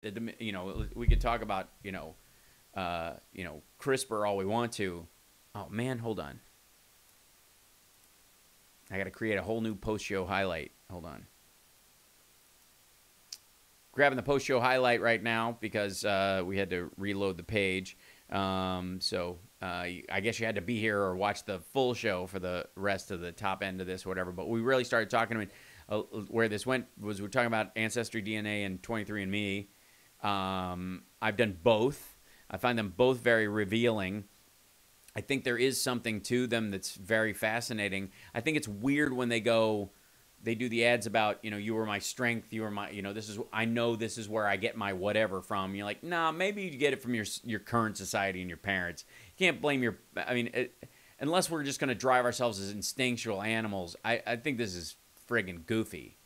You know, we could talk about, CRISPR all we want to. Oh man, hold on. I got to create a whole new post-show highlight. Hold on. Grabbing the post-show highlight right now because we had to reload the page. I guess you had to be here or watch the full show for the rest of the top end of this, or whatever. But we really started talking where this went was we're talking about Ancestry DNA and 23andMe. I've done both. I find them both very revealing. I think there is something to them that's very fascinating. I think it's weird when they do the ads about, you were my strength, you were my, I know this is where I get my whatever from. You're like, nah, maybe you get it from your current society and your parents. You can't blame unless we're just going to drive ourselves as instinctual animals. I think this is friggin' goofy.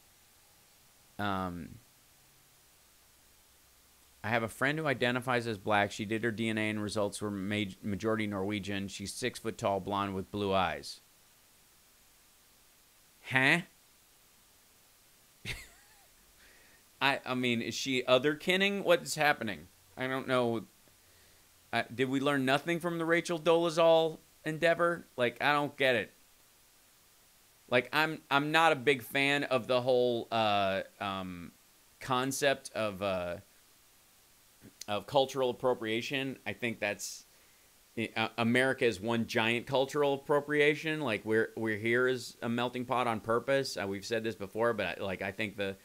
I have a friend who identifies as black. She did her DNA and results were majority Norwegian. She's 6 foot tall, blonde with blue eyes. Huh? I mean, is she otherkinning? What's happening? I don't know. Did we learn nothing from the Rachel Dolezal endeavor? Like, I don't get it. Like, I'm not a big fan of the whole concept of cultural appropriation. I think that's America is one giant cultural appropriation. Like we're here as a melting pot on purpose. We've said this before, but I think the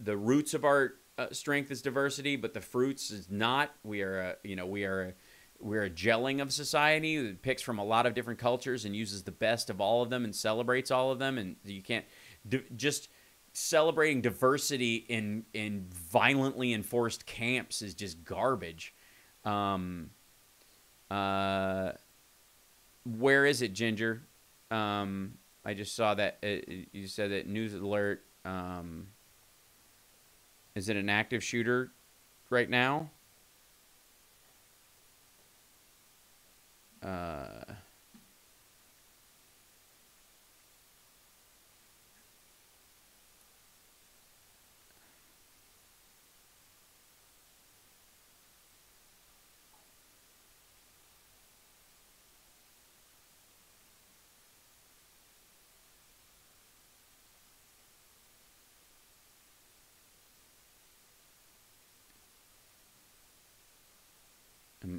roots of our strength is diversity, but the fruits is not. We're a gelling of society that picks from a lot of different cultures and uses the best of all of them and celebrates all of them. And you can't just celebrating diversity in violently enforced camps is just garbage. Where is it, Ginger? I just saw that you said that news alert. Is it an active shooter right now?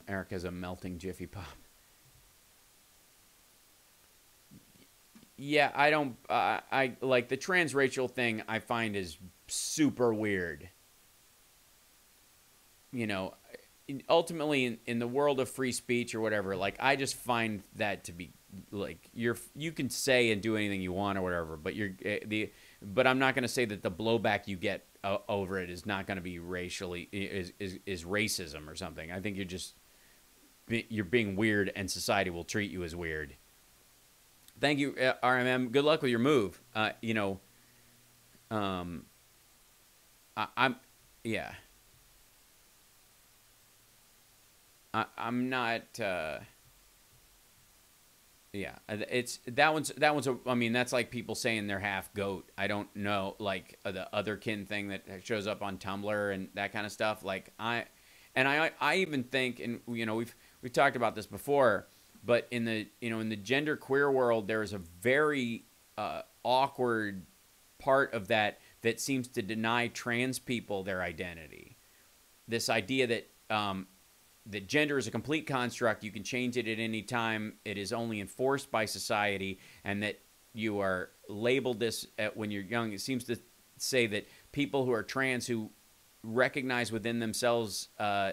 America's a melting Jiffy Pop. Yeah, I don't. I like the transracial thing. I find is super weird. You know, ultimately in the world of free speech or whatever, like I just find that to be like you can say and do anything you want or whatever, but but I'm not going to say that the blowback you get over it is not going to be racially is racism or something. I think you're being weird, and society will treat you as weird. Thank you, RMM. Good luck with your move. I'm yeah. I'm not. Yeah, it's that one's. I mean, that's like people saying they're half goat. I don't know, like the otherkin thing that shows up on Tumblr and that kind of stuff. Like I even think, and we've talked about this before, but in the genderqueer world, there is a very awkward part of that seems to deny trans people their identity. This idea that that gender is a complete construct. You can change it at any time. It is only enforced by society, and that you are labeled this when you're young. It seems to say that people who are trans who recognize within themselves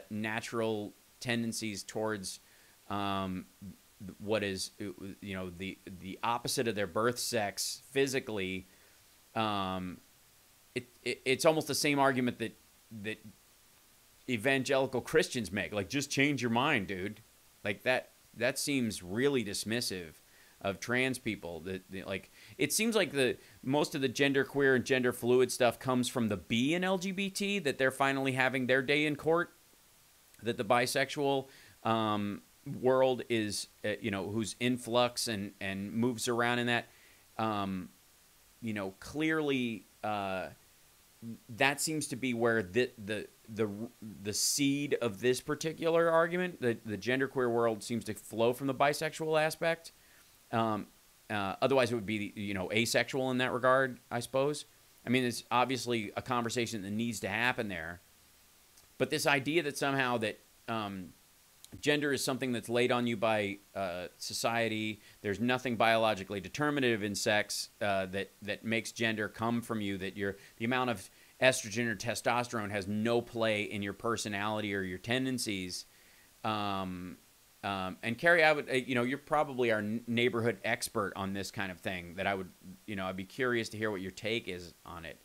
natural tendencies towards what is the opposite of their birth sex physically. It's almost the same argument that evangelical Christians make, like, just change your mind, dude. Like that seems really dismissive of trans people. Like it seems like most of the genderqueer and gender fluid stuff comes from the B in LGBT, that they're finally having their day in court, that the bisexual world is who's in flux and moves around in that clearly that seems to be where the the seed of this particular argument. The genderqueer world seems to flow from the bisexual aspect. Otherwise, it would be, you know, asexual in that regard, I suppose. I mean, it's obviously a conversation that needs to happen there. But this idea that somehow that gender is something that's laid on you by society, there's nothing biologically determinative in sex that makes gender come from you, that the amount of estrogen or testosterone has no play in your personality or your tendencies. And Carrie, I would, you know, you're probably our neighborhood expert on this kind of thing. That I would, you know, I'd be curious to hear what your take is on it.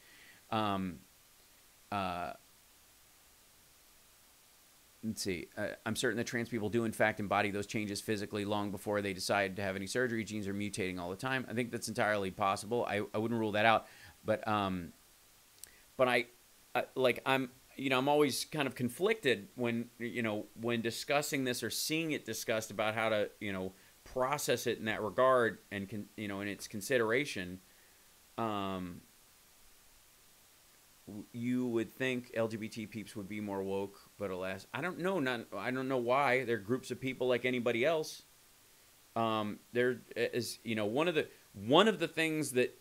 Let's see. I'm certain that trans people do, in fact, embody those changes physically long before they decide to have any surgery. Genes are mutating all the time. I think that's entirely possible. I wouldn't rule that out. But I'm always kind of conflicted when, you know, when discussing this or seeing it discussed about how to, you know, process it in that regard and, you know, in its consideration. You would think LGBT peeps would be more woke, but alas, I don't know. I don't know why. They're groups of people like anybody else. There is, you know, one of the things that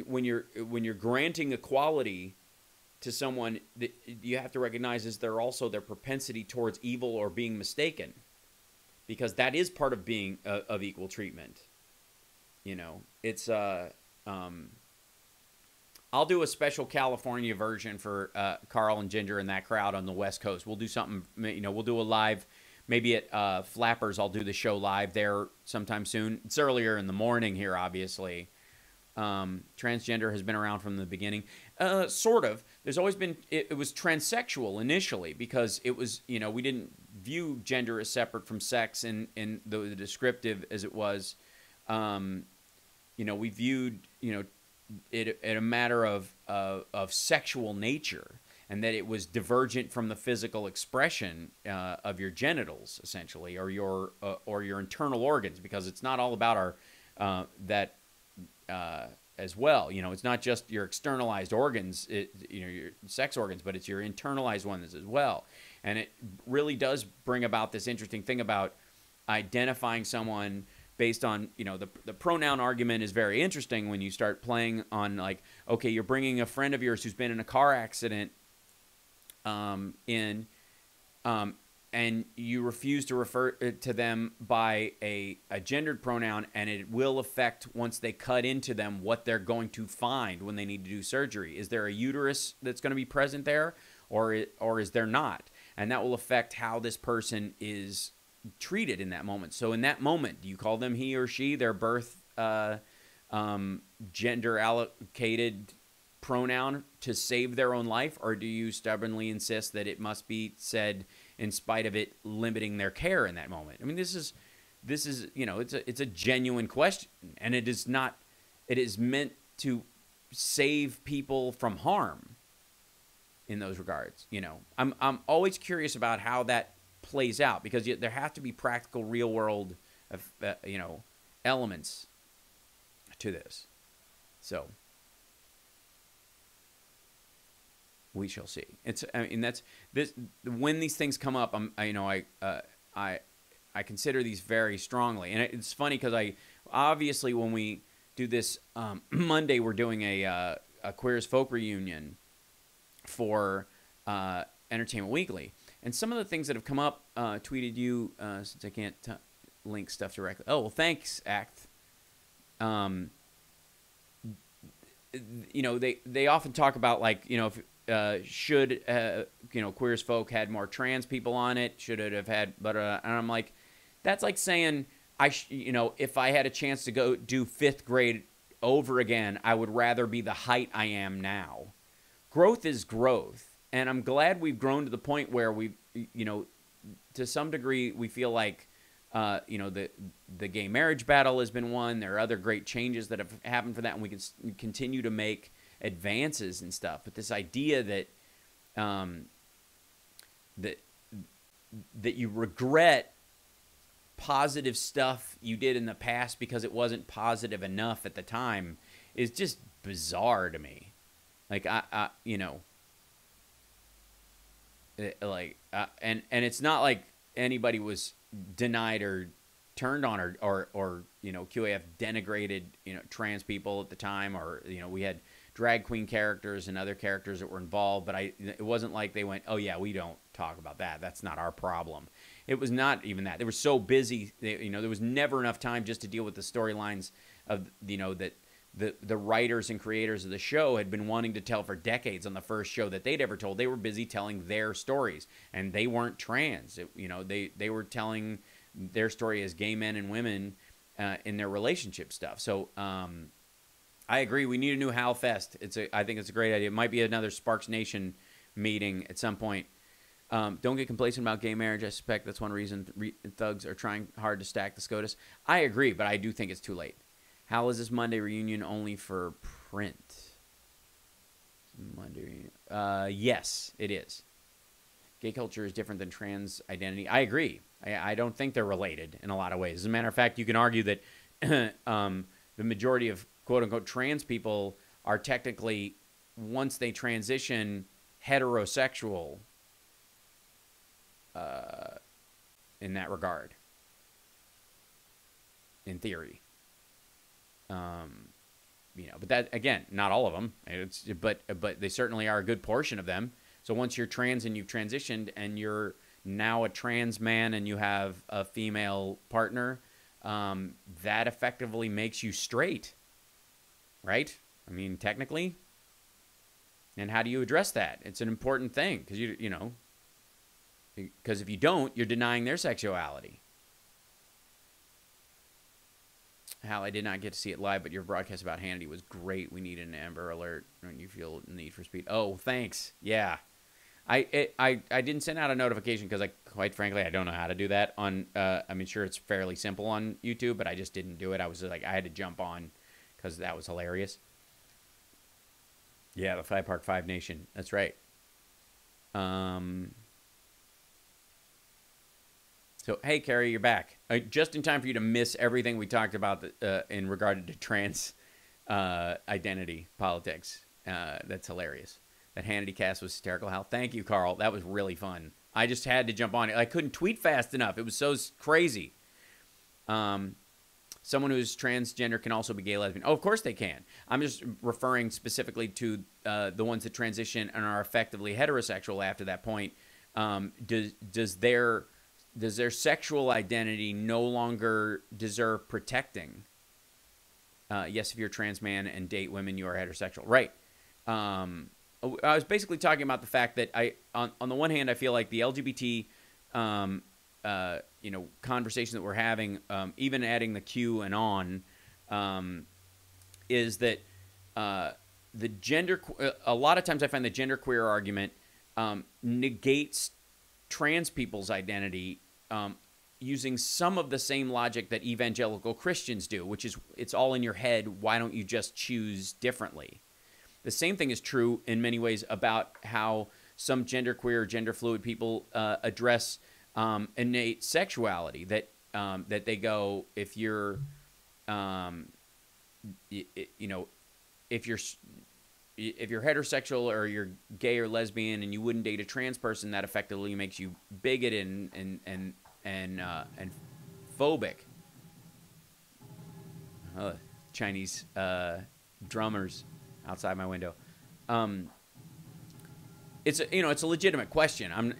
when you're granting equality to someone, that you have to recognize is their propensity towards evil or being mistaken, because that is part of being of equal treatment. You know, it's I'll do a special California version for Carl and Ginger and that crowd on the West Coast. We'll do something, you know, we'll do a live, maybe at Flappers. I'll do the show live there sometime soon. It's earlier in the morning here, obviously. Transgender has been around from the beginning. Sort of. There's always been, it was transsexual initially, because it was, you know, we didn't view gender as separate from sex in the descriptive as it was. You know, we viewed, you know, it a matter of sexual nature, and that it was divergent from the physical expression of your genitals, essentially, or your internal organs, because it's not all about our that as well. You know, it's not just your externalized organs, you know, your sex organs, but it's your internalized ones as well. And it really does bring about this interesting thing about identifying someone based on, you know, the pronoun argument is very interesting when you start playing on, like, okay, you're bringing a friend of yours who's been in a car accident and you refuse to refer to them by a gendered pronoun, and it will affect, once they cut into them, what they're going to find when they need to do surgery. Is there a uterus that's going to be present there, or is there not? And that will affect how this person is treated in that moment. So in that moment, do you call them he or she, their birth gender allocated pronoun, to save their own life, or do you stubbornly insist that it must be said in spite of it limiting their care in that moment? I mean, this is you know, it's a genuine question, and it is meant to save people from harm in those regards. You know, I'm always curious about how that plays out, because there have to be practical, real world, you know, elements to this. So we shall see. I mean, that's this. When these things come up, I consider these very strongly, and it's funny because obviously when we do this Monday, we're doing a Queer as Folk reunion for Entertainment Weekly. And some of the things that have come up, tweeted you, since I can't link stuff directly. Oh, well, thanks, Act. You know, they often talk about, like, you know, if should you know, Queer as Folk had more trans people on it, should it have had, but and I'm like, that's like saying you know, if I had a chance to go do 5th grade over again, I would rather be the height I am now. Growth is growth. And I'm glad we've grown to the point where we, you know, to some degree, we feel like, you know, the gay marriage battle has been won. There are other great changes that have happened for that, and we can continue to make advances and stuff. But this idea that that you regret positive stuff you did in the past because it wasn't positive enough at the time is just bizarre to me. Like, you know. and it's not like anybody was denied or turned on or QAF denigrated trans people at the time, or we had drag queen characters and other characters that were involved, but it wasn't like they went, oh yeah, we don't talk about that, that's not our problem. It was not even that. They were so busy, there was never enough time just to deal with the storylines of that the writers and creators of the show had been wanting to tell for decades on the first show that they'd ever told. They were busy telling their stories, and they weren't trans. They were telling their story as gay men and women in their relationship stuff. So I agree. We need a new Hal Fest. I think it's a great idea. It might be another Sparks Nation meeting at some point. Don't get complacent about gay marriage. I suspect that's one reason thugs are trying hard to stack the SCOTUS. I agree, but I do think it's too late. How is this Monday reunion only for print? Monday. Yes, it is. Gay culture is different than trans identity. I agree. I don't think they're related in a lot of ways. As a matter of fact, you can argue that the majority of quote-unquote trans people are technically, once they transition, heterosexual in that regard, in theory. But that, again, not all of them. But they certainly are a good portion of them. So once you're trans and you've transitioned and you're now a trans man and you have a female partner, that effectively makes you straight, right? I mean, technically. And how do you address that? It's an important thing because because if you don't, you're denying their sexuality. Hal, I did not get to see it live, but your broadcast about Hannity was great. We need an Amber Alert when you feel the need for speed. Oh, thanks. Yeah. I didn't send out a notification because, quite frankly, I don't know how to do that on, sure, it's fairly simple on YouTube, but I just didn't do it. I was I had to jump on because that was hilarious. Yeah, the 5 Park 5 Nation. That's right. So, hey, Carrie, you're back. Just in time for you to miss everything we talked about in regard to trans identity politics. That's hilarious. That Hannity cast was hysterical. Hal, thank you, Carl. That was really fun. I just had to jump on it. I couldn't tweet fast enough. It was so crazy. Someone who's transgender can also be gay, lesbian. Oh, of course they can. I'm just referring specifically to the ones that transition and are effectively heterosexual after that point. Does their sexual identity no longer deserve protecting? Yes, if you're a trans man and date women, you are heterosexual. Right. I was basically talking about the fact that on the one hand, I feel like the LGBT, conversation that we're having, even adding the Q and on, is that the gender. A lot of times, I find the genderqueer argument negates trans people's identity using some of the same logic that evangelical Christians do, which is it's all in your head. Why don't you just choose differently? The same thing is true in many ways about how some genderqueer or gender fluid people address innate sexuality. That they go, if you're, if you're heterosexual or you're gay or lesbian and you wouldn't date a trans person, that effectively makes you bigoted and phobic. Chinese drummers outside my window. It's a legitimate question. I'm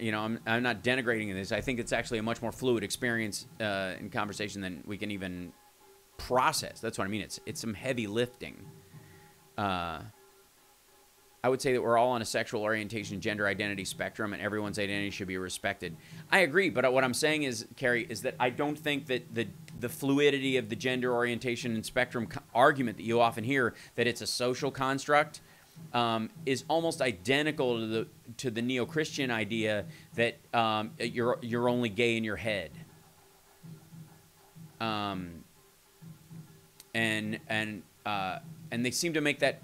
not denigrating this. I think it's actually a much more fluid experience in conversation than we can even process. That's what I mean. It's some heavy lifting. I would say that we're all on a sexual orientation, gender identity spectrum, and everyone's identity should be respected. I agree, but what I'm saying is, Carrie, is that I don't think that the fluidity of the gender orientation and spectrum argument that you often hear, that it's a social construct, is almost identical to the neo-Christian idea that you're only gay in your head. And they seem to make that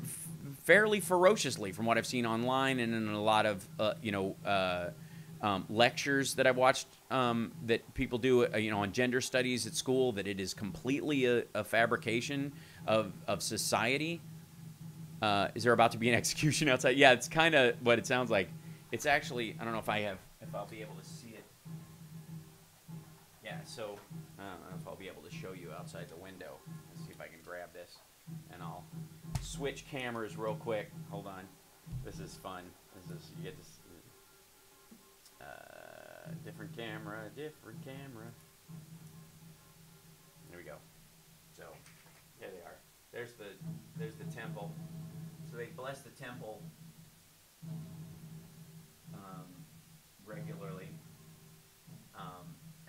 fairly ferociously from what I've seen online and in a lot of lectures that I've watched that people do on gender studies at school, that it is completely a fabrication of society. Is there about to be an execution outside? Yeah, it's kind of what it sounds like. It's actually, I don't know if I have if I'll be able to see it. Yeah, so I don't know if I'll be able to show you outside the window. Let's see if I can grab this, and I'll switch cameras real quick. Hold on. This is fun. This is, you get this different camera. There we go. So there they are. There's the temple. So they bless the temple regularly.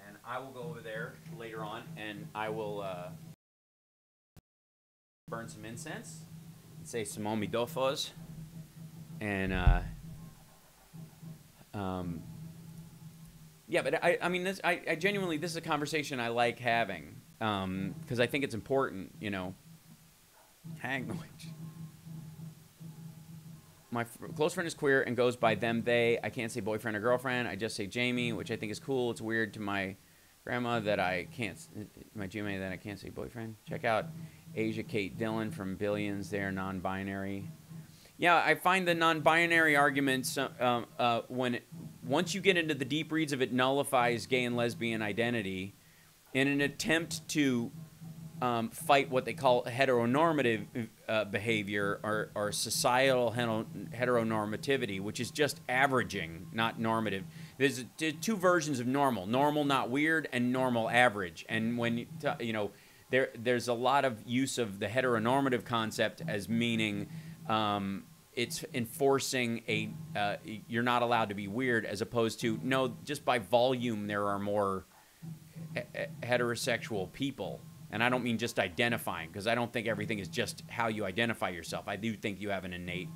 And I will go over there later on, and I will burn some incense and say some omidofos. And yeah, but I mean, this, I genuinely, this is a conversation I like having, because I think it's important, you know. Hang the witch. My close friend is queer and goes by them, they. I can't say boyfriend or girlfriend. I just say Jamie, which I think is cool. It's weird to my grandma that I can't, my GMA that I can't say boyfriend. Check out Asia Kate Dillon from Billions. They're non-binary. Yeah, I find the non-binary arguments, once you get into the deep reads of it, nullifies gay and lesbian identity in an attempt to fight what they call heteronormative behavior or societal heteronormativity, which is just averaging, not normative. There's two versions of normal: normal, not weird, and normal, average. And when you know, there's a lot of use of the heteronormative concept as meaning it's enforcing a you're not allowed to be weird, as opposed to no, just by volume there are more heterosexual people. And I don't mean just identifying, because I don't think everything is just how you identify yourself. I do think you have an innate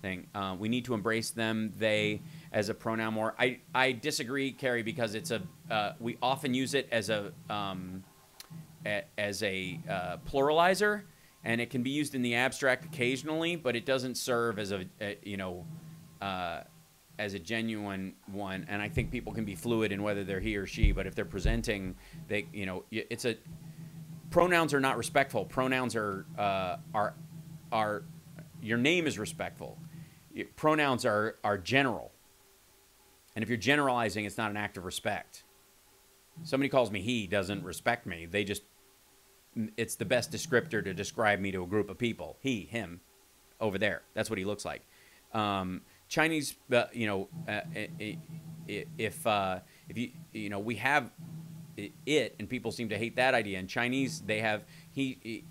thing. We need to embrace them, they, as a pronoun more. I disagree, Carrie, because it's a we often use it as a pluralizer, and it can be used in the abstract occasionally, but it doesn't serve as a you know, as a genuine one. And I think people can be fluid in whether they're he or she, but if they're presenting, they, you know, it's a. Pronouns are not respectful. Pronouns are your name is respectful. Pronouns are general. And if you're generalizing, it's not an act of respect. Somebody calls me he doesn't respect me. They just, it's the best descriptor to describe me to a group of people. He, him, over there. That's what he looks like. Chinese, you know, if you know, we have it, and people seem to hate that idea. In Chinese, they have he,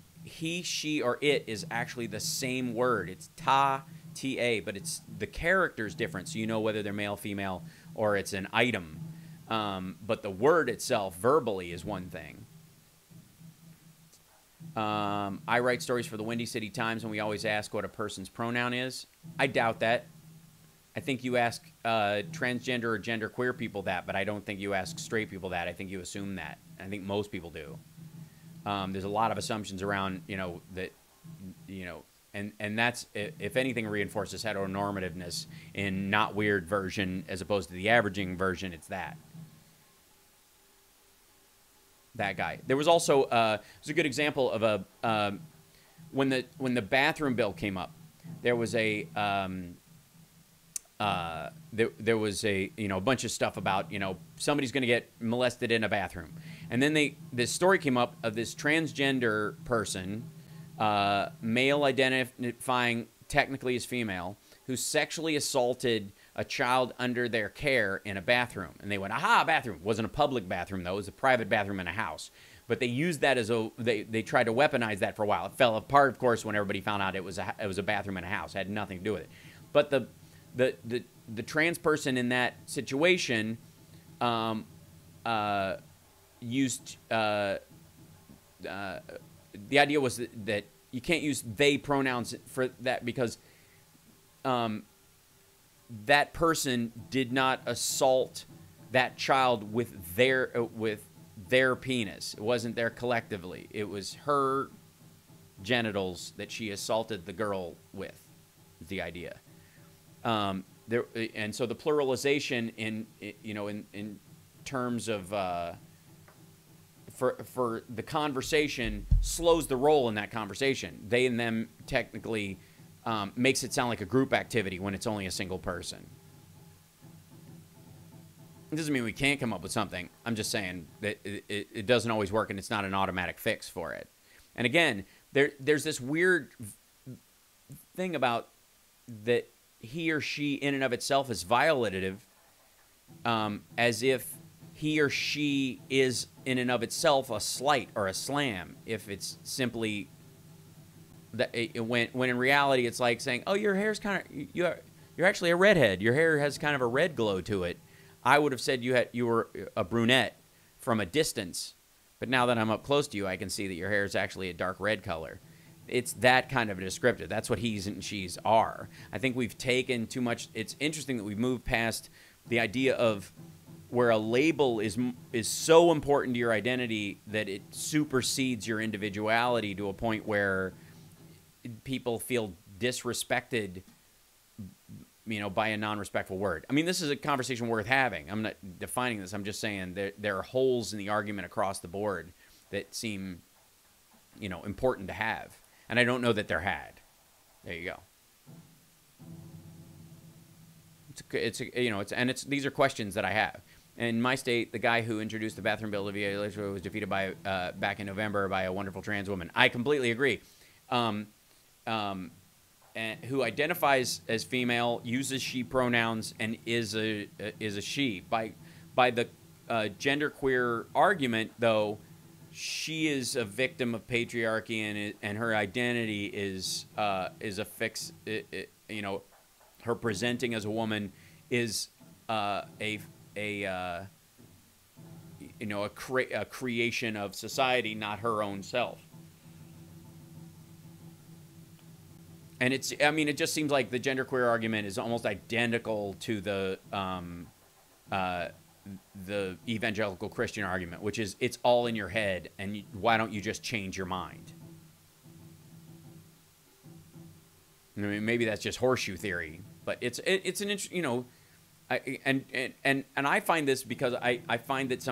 she, or it is actually the same word. It's ta, ta, but it's the character's different, so you know whether they're male, female, or it's an item. But the word itself, verbally, is one thing. I write stories for the Windy City Times, and we always ask what a person's pronoun is. I doubt that. I think you ask transgender or genderqueer people that, but I don't think you ask straight people that. I think you assume that. I think most people do. There's a lot of assumptions around, you know, that, you know, and that's, if anything, reinforces heteronormativeness in not weird version as opposed to the averaging version. It's that guy. There was also it's a good example of a when the bathroom bill came up, there was a there was a, you know, a bunch of stuff about, you know, somebody's going to get molested in a bathroom, and then this story came up of this transgender person, male identifying technically as female, who sexually assaulted a child under their care in a bathroom. And they went, aha, bathroom. It wasn't a public bathroom, though. It was a private bathroom in a house. But they used that as a, they tried to weaponize that for a while. It fell apart, of course, when everybody found out it was a bathroom in a house. It had nothing to do with it. But the trans person in that situation used, the idea was that you can't use they pronouns for that, because that person did not assault that child with their penis. It wasn't there collectively. It was her genitals that she assaulted the girl with, is the idea. And so the pluralization in you know, in terms of for the conversation slows the role in that conversation. They and them technically makes it sound like a group activity when it's only a single person. It doesn't mean we can't come up with something. I'm just saying that it doesn't always work, and it's not an automatic fix for it. And again, there's this weird thing about that he or she in and of itself is violative, as if he or she is in and of itself a slight or a slam, if it's simply that when in reality it's like saying, oh, your hair's kind of, you're actually a redhead, your hair has kind of a red glow to it. I would have said you were a brunette from a distance, but now that I'm up close to you, I can see that your hair is actually a dark red color. It's that kind of a descriptor. That's what he's and she's are. I think we've taken too much. It's interesting that we've moved past the idea of where a label is so important to your identity that it supersedes your individuality to a point where people feel disrespected, by a non-respectful word. I mean, this is a conversation worth having. I'm not defining this. I'm just saying there are holes in the argument across the board that seem, important to have. And I don't know that they're had. There you go. These are questions that I have. In my state, the guy who introduced the bathroom bill to VA legislature was defeated by back in November by a wonderful trans woman. I completely agree. And who identifies as female, uses she pronouns, and is a she. By the genderqueer argument, though, she is a victim of patriarchy, and her identity is a fix. Her presenting as a woman is a creation of society, not her own self. And it just seems like the genderqueer argument is almost identical to the evangelical Christian argument, which is it's all in your head, and why don't you just change your mind? I mean, maybe that's just horseshoe theory, but it's an interesting, and I find this because I find that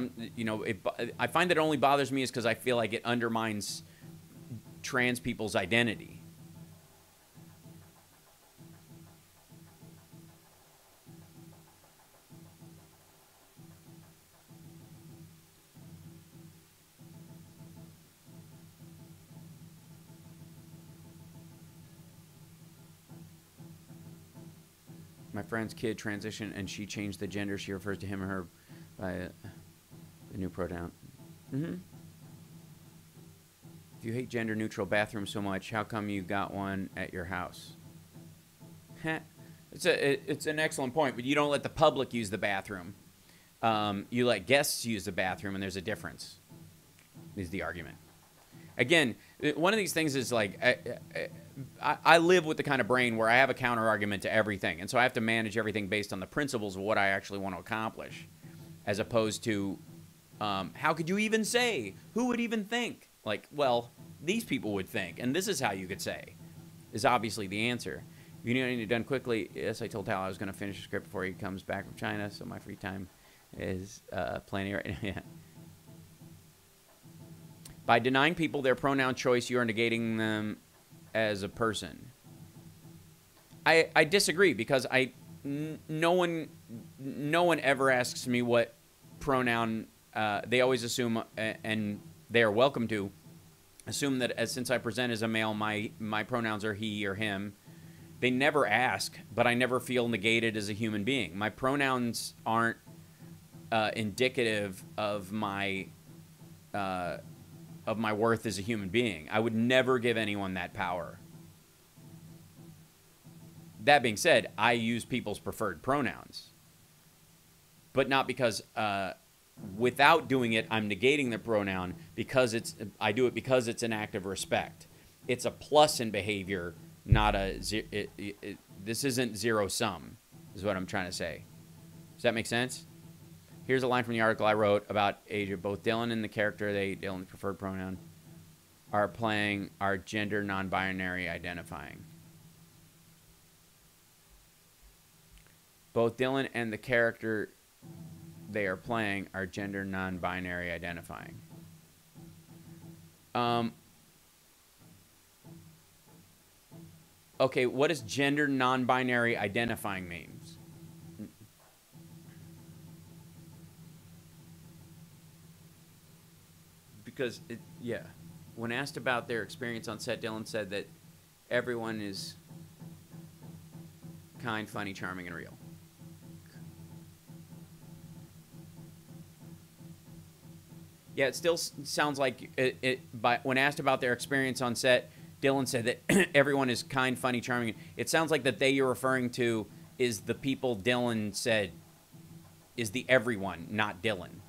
I find that it only bothers me is because I feel like it undermines trans people's identity. My friend's kid transitioned, and she changed the gender. She refers to him or her by the new pronoun. If you hate gender-neutral bathrooms so much, how come you got one at your house? It's an excellent point, but you don't let the public use the bathroom. You let guests use the bathroom, and there's a difference, is the argument. Again, one of these things is like, I live with the kind of brain where I have a counter argument to everything. And so I have to manage everything based on the principles of what I actually want to accomplish, as opposed to, how could you even say? Who would even think? Like, well, these people would think, and this is how you could say, is obviously the answer. If you need it done quickly, yes, I told Tal I was going to finish the script before he comes back from China, so my free time is plenty right now. Yeah. By denying people their pronoun choice, you are negating them as a person. I disagree, because no one ever asks me what pronoun. They always assume, and they are welcome to assume that since I present as a male, my pronouns are he or him. They never ask, but I never feel negated as a human being. My pronouns aren't indicative of my worth as a human being. I would never give anyone that power. That being said, I use people's preferred pronouns, but not because without doing it, I'm negating the pronoun, because I do it because it's an act of respect. It's a plus in behavior, not this isn't zero sum, is what I'm trying to say. Does that make sense? Here's a line from the article I wrote about Asia. Both Dylan and the character Dylan's preferred pronoun are playing are gender non-binary identifying. Both Dylan and the character they are playing are gender non-binary identifying. Okay, what does gender non-binary identifying means? because yeah, when asked about their experience on set, Dylan said that everyone is kind, funny, charming, and real. Yeah, it still sounds like when asked about their experience on set, Dylan said that everyone is kind, funny, charming. It sounds like that they you're referring to is the people Dylan said is the everyone, not Dylan.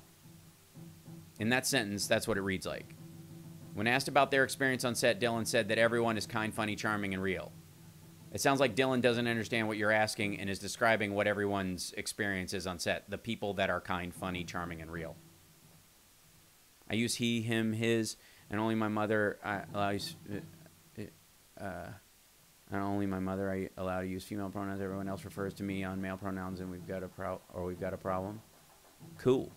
In that sentence, that's what it reads like. When asked about their experience on set, Dylan said that everyone is kind, funny, charming, and real. It sounds like Dylan doesn't understand what you're asking and is describing what everyone's experience is on set. The people that are kind, funny, charming, and real. I use he, him, his, and only my mother allows. And only my mother I allow to use female pronouns. Everyone else refers to me on male pronouns, and we've got a problem. Cool.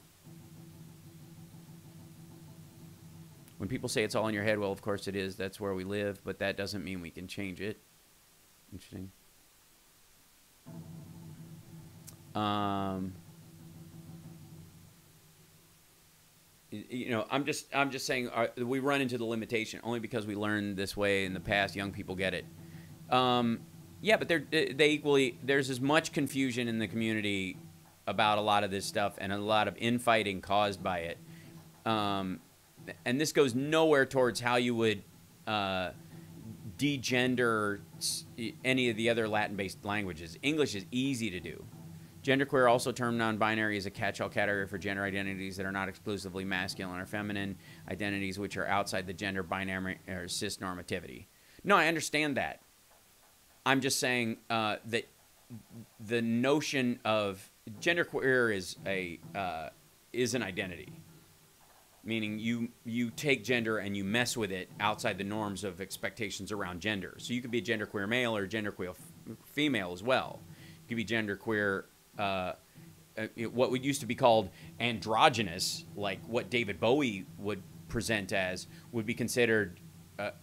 When people say it's all in your head, well, of course it is. That's where we live, but that doesn't mean we can change it. Interesting. You know, I'm just saying we run into the limitation only because we learned this way in the past. Young people get it. Yeah, but there's as much confusion in the community about a lot of this stuff and a lot of infighting caused by it. And this goes nowhere towards how you would degender any of the other Latin-based languages. English is easy to do. Genderqueer, also termed non-binary, is a catch-all category for gender identities that are not exclusively masculine or feminine identities, which are outside the gender binary or cis normativity. No, I understand that. I'm just saying that the notion of genderqueer is an identity, meaning you take gender and you mess with it outside the norms of expectations around gender. So you could be a genderqueer male or genderqueer female as well. You could be genderqueer. What would used to be called androgynous, like what David Bowie would present as, would be considered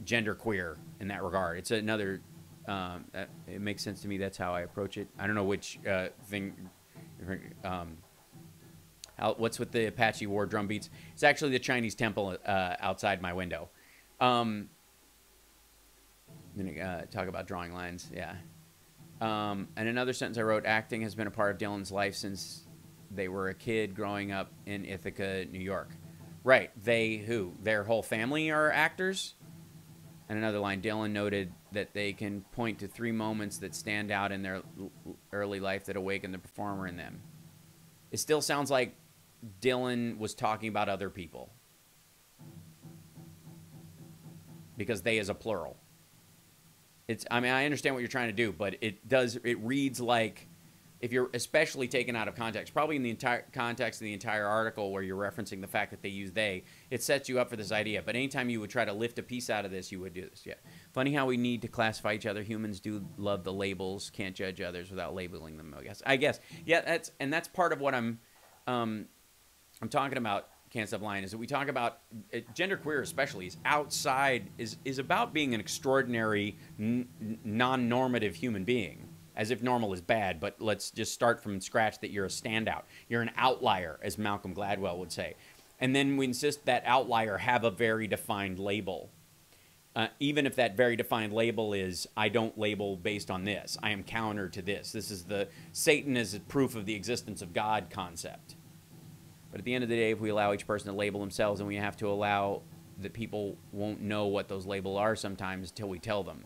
genderqueer in that regard. It's another. It makes sense to me. That's how I approach it. I don't know which thing. What's with the Apache war drum beats? It's actually the Chinese temple outside my window. I'm gonna talk about drawing lines. Yeah. And another sentence I wrote, acting has been a part of Dylan's life since they were a kid growing up in Ithaca, New York. Right. Their whole family are actors? And another line, Dylan noted that they can point to 3 moments that stand out in their early life that awaken the performer in them. It still sounds like Dylan was talking about other people. Because they is a plural. I mean, I understand what you're trying to do, but it reads like, if you're especially taken out of context, probably in the entire context of the entire article where you're referencing the fact that they use they, it sets you up for this idea. But anytime you would try to lift a piece out of this, you would do this. Yeah. Funny how we need to classify each other. Humans do love the labels, can't judge others without labeling them, I guess. Yeah, that's part of what I'm talking about. Can't Stop Lying is that we talk about genderqueer especially is outside is about being an extraordinary non-normative human being, as if normal is bad, but let's just start from scratch that you're a standout, you're an outlier, as Malcolm Gladwell would say, and then we insist that outlier have a very defined label, even if that very defined label is I don't label based on this, I am counter to this is the Satan as proof of the existence of God concept. But at the end of the day, if we allow each person to label themselves, and we have to allow that people won't know what those labels are sometimes until we tell them.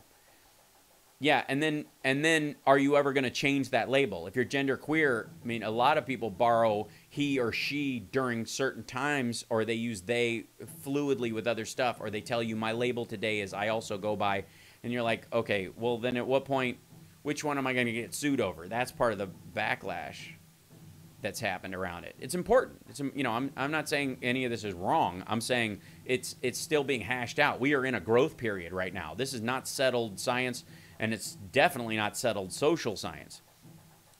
Yeah, and then are you ever going to change that label? If you're genderqueer, I mean, a lot of people borrow he or she during certain times, or they use they fluidly with other stuff, or they tell you my label today is I also go by, and you're like, okay, well then at what point, which one am I going to get sued over? That's part of the backlash that's happened around it. It's important. You know, I'm not saying any of this is wrong. I'm saying it's still being hashed out. We are in a growth period right now. This is not settled science, and it's definitely not settled social science.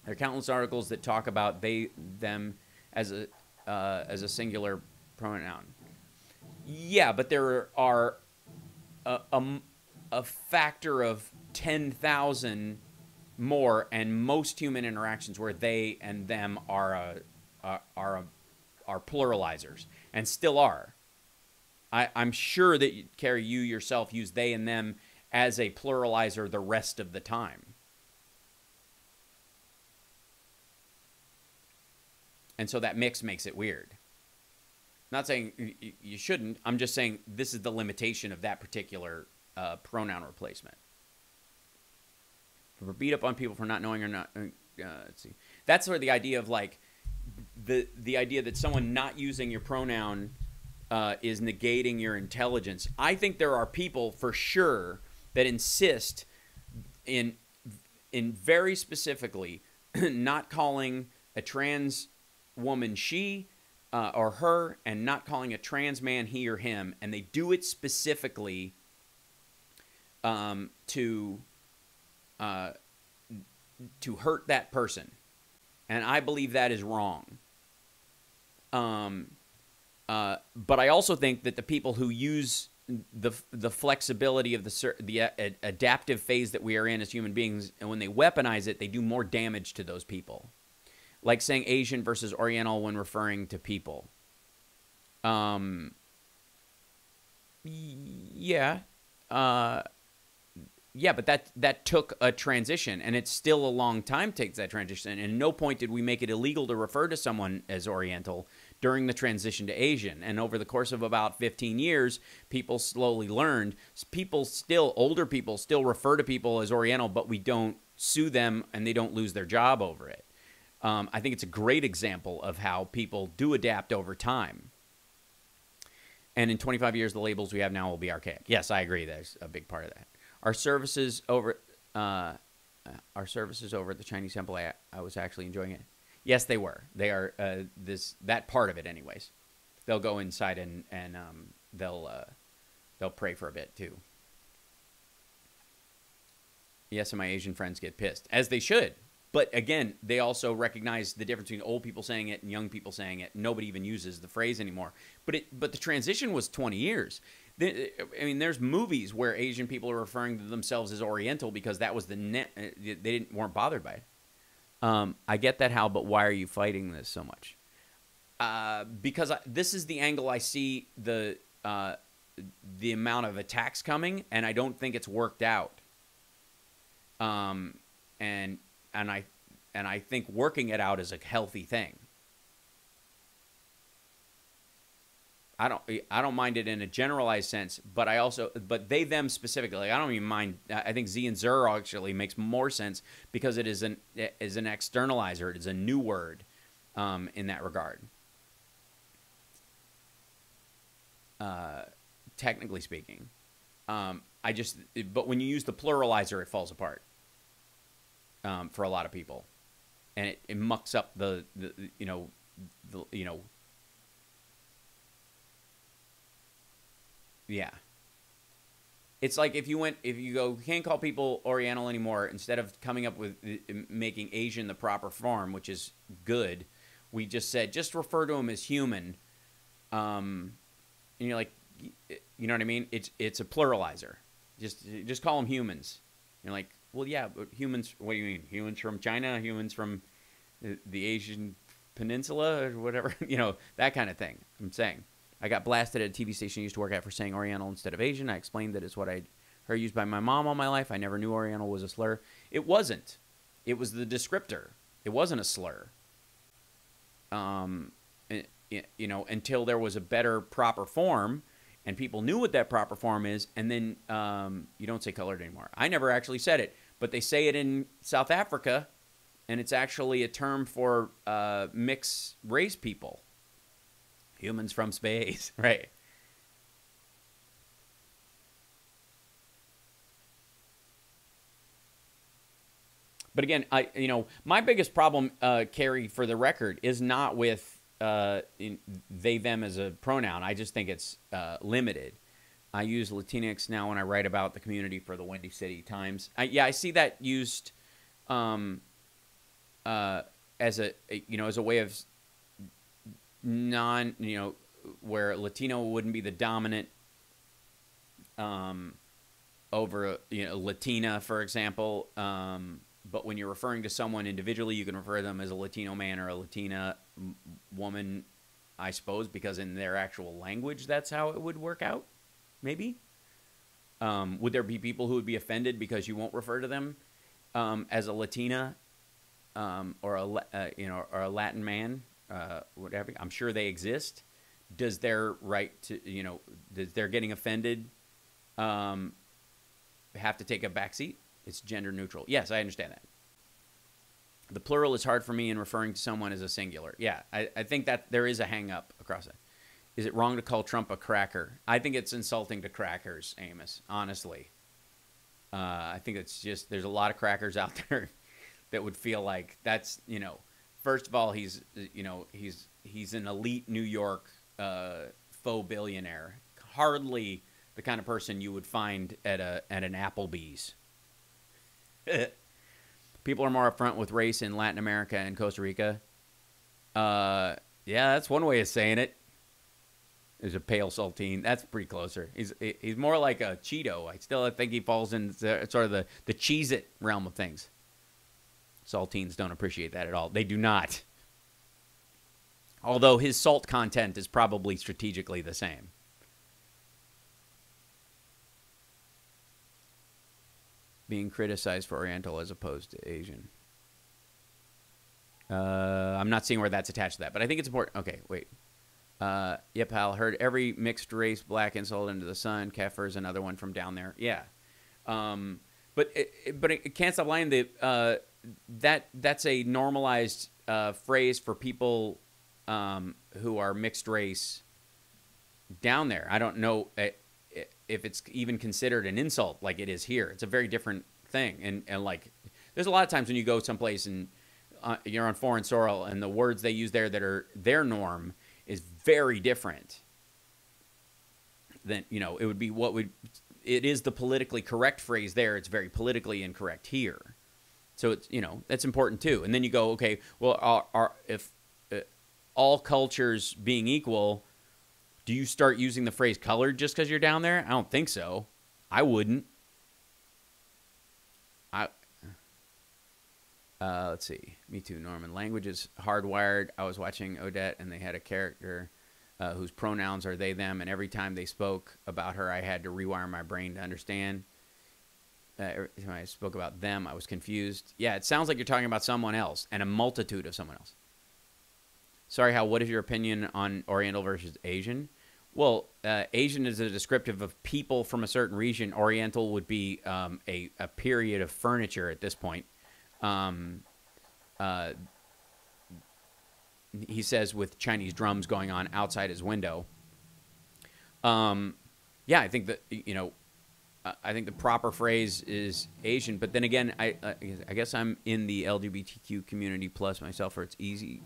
There are countless articles that talk about they, them as a singular pronoun. Yeah, but there are a factor of 10,000 more, and most human interactions where they and them are pluralizers, and still are. I'm sure that, Carrie, you yourself use they and them as a pluralizer the rest of the time. And so that mix makes it weird. Not saying you shouldn't. I'm just saying this is the limitation of that particular pronoun replacement. If we're beat up on people for not knowing or not, let's see. That's where the idea of like the idea that someone not using your pronoun is negating your intelligence. I think there are people for sure that insist in very specifically not calling a trans woman she or her, and not calling a trans man he or him, and they do it specifically to hurt that person, and I believe that is wrong. But I also think that the people who use the flexibility of the adaptive phase that we are in as human beings, and when they weaponize it, they do more damage to those people. Like saying Asian versus Oriental when referring to people. Yeah. Yeah, but that took a transition, and it's still a long time takes that transition. And at no point did we make it illegal to refer to someone as Oriental during the transition to Asian. And over the course of about 15 years, people slowly learned. Older people still refer to people as Oriental, but we don't sue them, and they don't lose their job over it. I think it's a great example of how people do adapt over time. And in 25 years, the labels we have now will be archaic. Yes, I agree. There's a big part of that. Our services over at the Chinese Temple, I was actually enjoying it. Yes, they were. They are that part of it, anyways. They'll go inside and they'll pray for a bit too. Yes, and my Asian friends get pissed, as they should. But again, they also recognize the difference between old people saying it and young people saying it. Nobody even uses the phrase anymore. But the transition was 20 years. I mean, there's movies where Asian people are referring to themselves as Oriental because that was they weren't bothered by it. I get that, Hal, but why are you fighting this so much? Because this is the angle I see the amount of attacks coming, and I don't think it's worked out. And I think working it out is a healthy thing. I don't mind it in a generalized sense, but they them specifically. Like, I don't even mind. I think Z and Zer actually makes more sense because it is an externalizer. It is a new word in that regard. Technically speaking, but when you use the pluralizer, it falls apart. For a lot of people, and it mucks up the yeah. It's like if you go, can't call people Oriental anymore, instead of coming up with making Asian the proper form, which is good, we just said, just refer to them as human. And you're like, you know what I mean? It's a pluralizer. Just call them humans. You're like, well, yeah, but humans, what do you mean? Humans from China? Humans from the Asian Peninsula? Or whatever? That kind of thing. I'm saying. I got blasted at a TV station I used to work at for saying Oriental instead of Asian. I explained that it's what I heard used by my mom all my life. I never knew Oriental was a slur. It wasn't. It was the descriptor. It wasn't a slur. Until there was a better, proper form, and people knew what that proper form is, and then you don't say colored anymore. I never actually said it, but they say it in South Africa, and it's actually a term for mixed race people. Humans from space, right? But again, my biggest problem, Carrie, for the record, is not with they, them as a pronoun. I just think it's limited. I use Latinx now when I write about the community for the Windy City Times. I see that used as a way of where Latino wouldn't be the dominant over Latina, for example. But when you're referring to someone individually, you can refer to them as a Latino man or a Latina woman, I suppose, because in their actual language, that's how it would work out. Maybe. Would there be people who would be offended because you won't refer to them as a Latina or a Latin man, whatever? I'm sure they exist. Does their right to, does their getting offended have to take a backseat? It's gender neutral. Yes, I understand that. The plural is hard for me in referring to someone as a singular. Yeah, I think that there is a hang up across it. Is it wrong to call Trump a cracker? I think it's insulting to crackers, Amos, honestly. I think it's just, there's a lot of crackers out there that would feel like that's, first of all, he's an elite New York faux billionaire. Hardly the kind of person you would find at an Applebee's. People are more upfront with race in Latin America and Costa Rica. Yeah, that's one way of saying it. There's a pale saltine. That's pretty closer. He's more like a Cheeto. I still think he falls in sort of the Cheez-It realm of things. Saltines don't appreciate that at all. They do not. Although his salt content is probably strategically the same. Being criticized for Oriental as opposed to Asian. I'm not seeing where that's attached to that, but I think it's important. Okay, wait. Yep, pal. Heard every mixed race black insult under the sun. Kefir is another one from down there. Yeah. But it can't stop lying. That's a normalized phrase for people who are mixed race down there. I don't know if it's even considered an insult like it is here. It's a very different thing. And like, there's a lot of times when you go someplace and you're on foreign soil and the words they use there that are their norm is very different than, it would be it is the politically correct phrase there. It's very politically incorrect here. So it's, that's important too. And then you go, okay, well, if all cultures being equal, do you start using the phrase colored just because you're down there? I don't think so. I wouldn't. Let's see. Me too, Norman. Language is hardwired. I was watching Odette, and they had a character whose pronouns are they, them, and every time they spoke about her, I had to rewire my brain to understand. Every time I spoke about them, I was confused. Yeah, it sounds like you're talking about someone else and a multitude of someone else. Sorry, Hal, what is your opinion on Oriental versus Asian? Well, Asian is a descriptive of people from a certain region. Oriental would be a period of furniture at this point. He says with Chinese drums going on outside his window. Yeah, I think that, I think the proper phrase is Asian. But then again, I guess I'm in the LGBTQ community plus myself, or it's easy.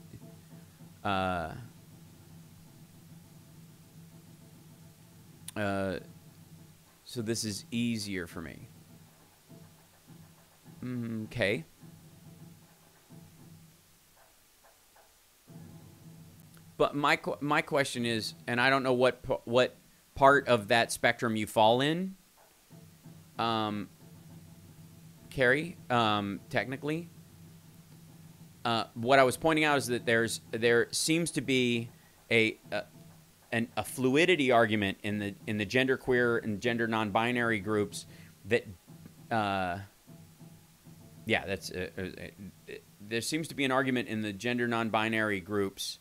So this is easier for me. Okay. But my question is, and I don't know what part of that spectrum you fall in, Carrie, technically. What I was pointing out is that there seems to be a fluidity argument in the genderqueer and gender non-binary groups that, there seems to be an argument in the gender non-binary groups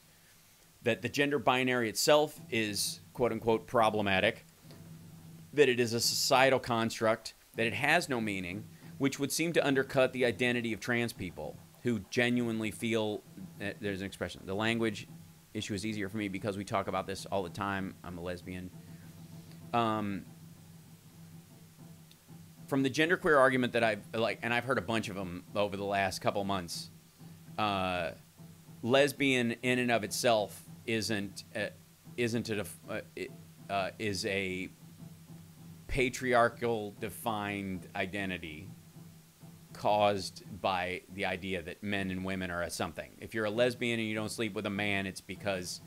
that the gender binary itself is quote-unquote problematic, that it is a societal construct, that it has no meaning, which would seem to undercut the identity of trans people who genuinely feel, there's an expression, the language issue is easier for me because we talk about this all the time. I'm a lesbian. From the genderqueer argument that I've heard a bunch of them over the last couple months, lesbian in and of itself is a patriarchal defined identity caused by the idea that men and women are a something. If you're a lesbian and you don't sleep with a man, it's because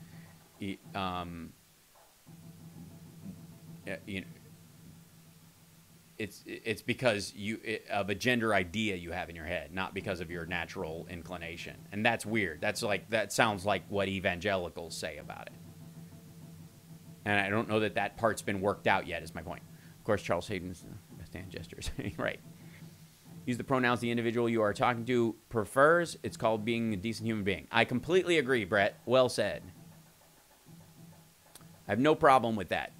it's because of a gender idea you have in your head, not because of your natural inclination. And that's weird. That sounds like what evangelicals say about it. And I don't know that part's been worked out yet, is my point. Of course, Charles Hayden's best hand gestures. Right. Use the pronouns the individual you are talking to prefers. It's called being a decent human being. I completely agree, Brett. Well said. I have no problem with that.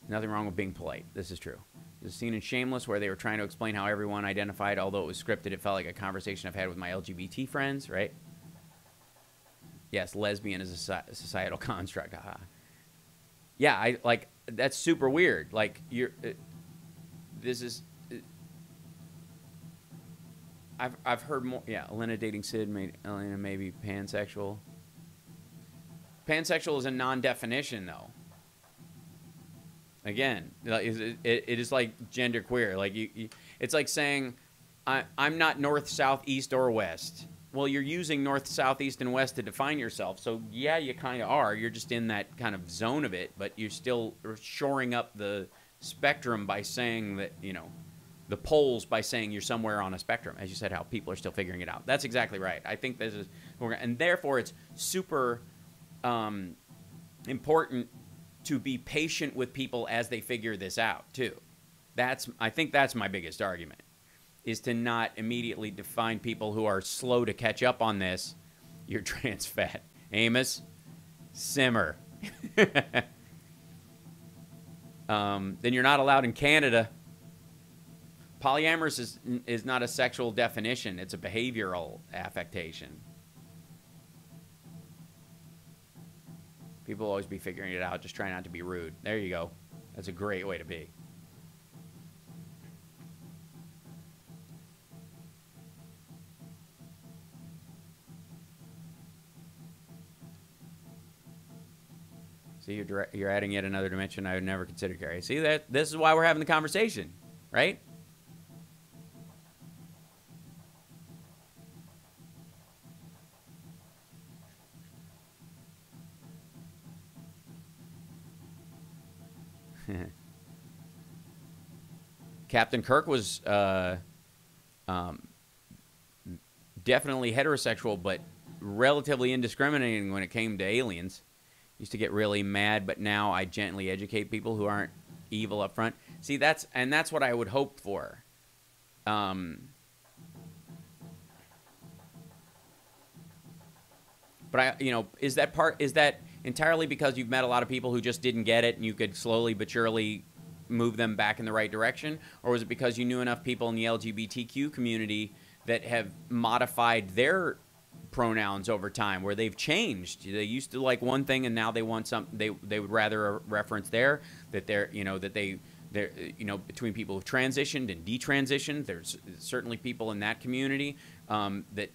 Nothing wrong with being polite. This is true. There's a scene in Shameless where they were trying to explain how everyone identified. Although it was scripted, it felt like a conversation I've had with my LGBT friends, right? Yes, lesbian is a societal construct. Yeah, that's super weird. Like, I've heard more. Yeah, Elena dating Sid made Elena maybe pansexual. Pansexual is a non-definition, though. Again, it is like genderqueer. Like it's like saying I'm not north, south, east, or west. Well, you're using north, south, east, and west to define yourself. So yeah, you kind of are. You're just in that kind of zone of it, but you're still shoring up the spectrum by saying that, the poles by saying you're somewhere on a spectrum. As you said, how people are still figuring it out. That's exactly right. I think this is, and therefore it's super important to be patient with people as they figure this out too. I think that's my biggest argument, is to not immediately define people who are slow to catch up on this. You're trans fat. Amos, simmer. Then you're not allowed in Canada. Polyamorous is not a sexual definition. It's a behavioral affectation. People will always be figuring it out. Just try not to be rude. There you go. That's a great way to be. See, you're adding yet another dimension I would never consider, Gary. See, this is why we're having the conversation, right? Captain Kirk was definitely heterosexual, but relatively indiscriminating when it came to aliens. Used to get really mad, but now I gently educate people who aren't evil up front. See, that's what I would hope for. But is that entirely because you've met a lot of people who just didn't get it and you could slowly but surely move them back in the right direction? Or was it because you knew enough people in the LGBTQ community that have modified their pronouns over time, where they've changed? They used to like one thing and now they want something, they would rather reference there, that they're, between people who've transitioned and detransitioned, there's certainly people in that community that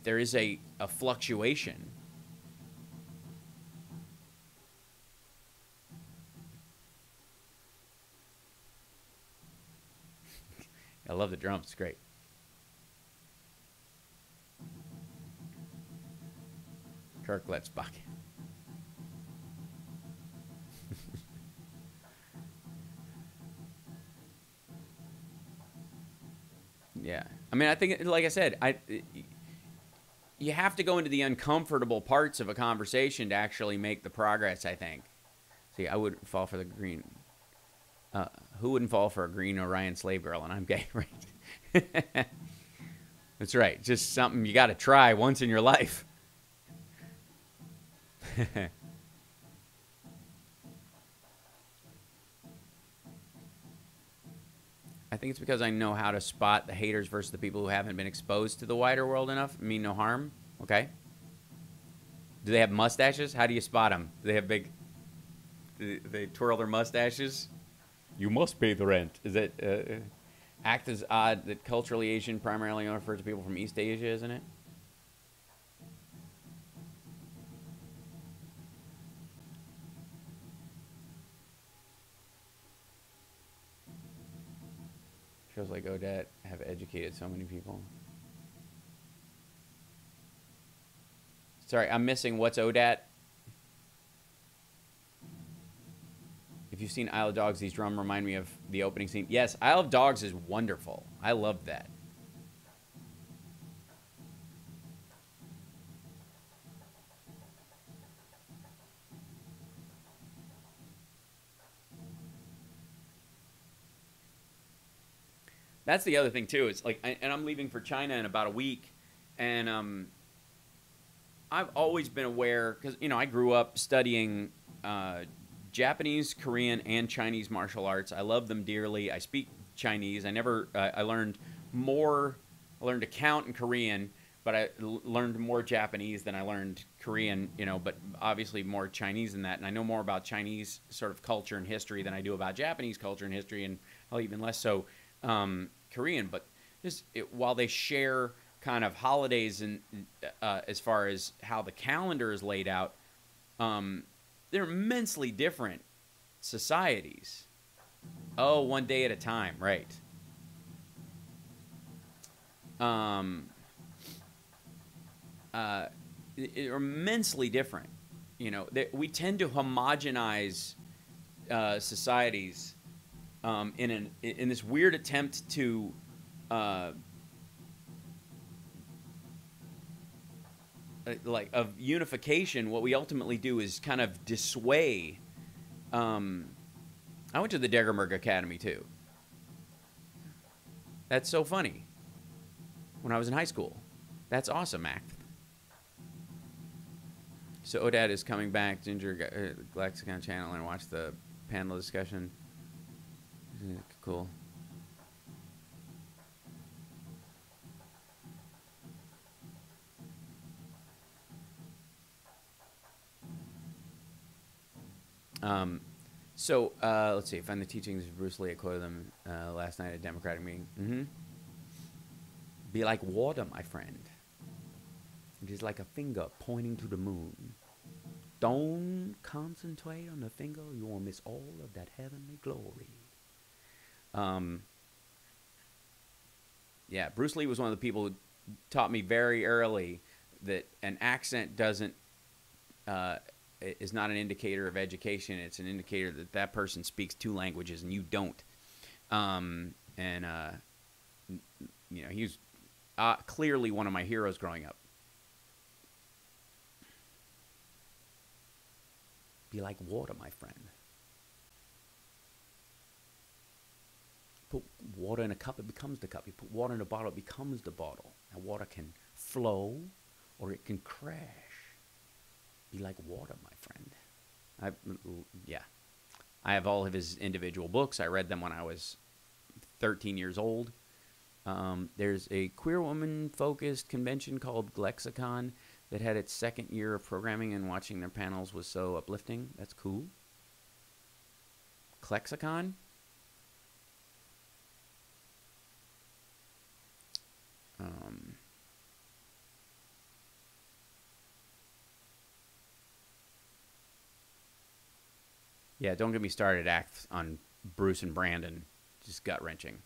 there is a fluctuation. I love the drums. It's great. Kirk, let's buck. Yeah. I mean, I think, like I said, you have to go into the uncomfortable parts of a conversation to actually make the progress, I think. See, I wouldn't fall for the green. Who wouldn't fall for a green Orion slave girl? And I'm gay, right? That's right. Just something you got to try once in your life. I think it's because I know how to spot the haters versus the people who haven't been exposed to the wider world enough. Mean no harm. Okay. Do they have mustaches? How do you spot them? Do they have big... They twirl their mustaches? You must pay the rent. Is it... act as odd that culturally Asian primarily refers to people from East Asia, isn't it? Shows like Odette have educated so many people. Sorry, I'm missing what's Odette. If you you've seen Isle of Dogs. These drum remind me of the opening scene. Yes, Isle of Dogs is wonderful. I love that. That's the other thing too. It's like, and I'm leaving for China in about a week, and I've always been aware because I grew up studying Japanese, Korean, and Chinese martial arts. I love them dearly. I speak Chinese. I never. I learned more. I learned to count in Korean, but I learned more Japanese than I learned Korean. But obviously more Chinese than that. And I know more about Chinese sort of culture and history than I do about Japanese culture and history, and even less so Korean. But while they share kind of holidays and as far as how the calendar is laid out, they're immensely different societies. Oh, one day at a time, right? They're immensely different. We tend to homogenize societies in this weird attempt to of unification. What we ultimately do is kind of dissuade. I went to the Degermerg Academy too. That's so funny. When I was in high school. That's awesome, Act. So Odad is coming back, Ginger Lexicon channel, and watch the panel discussion. Cool. Let's see. Find the teachings of Bruce Lee. I quoted them last night at a Democratic meeting. Be like water, my friend. It is like a finger pointing to the moon. Don't concentrate on the finger. You will miss all of that heavenly glory. Yeah, Bruce Lee was one of the people who taught me very early that an accent is not an indicator of education. It's an indicator that that person speaks two languages and you don't. He was clearly one of my heroes growing up. Be like water, my friend. Put water in a cup, it becomes the cup. You put water in a bottle, it becomes the bottle. Now, water can flow or it can crash. Be like water, my friend. I have all of his individual books. I read them when I was 13 years old. There's a queer woman-focused convention called Lexicon that had its second year of programming, and watching their panels was so uplifting. That's cool. Lexicon? Yeah, don't get me started on Bruce and Brandon. Just gut-wrenching.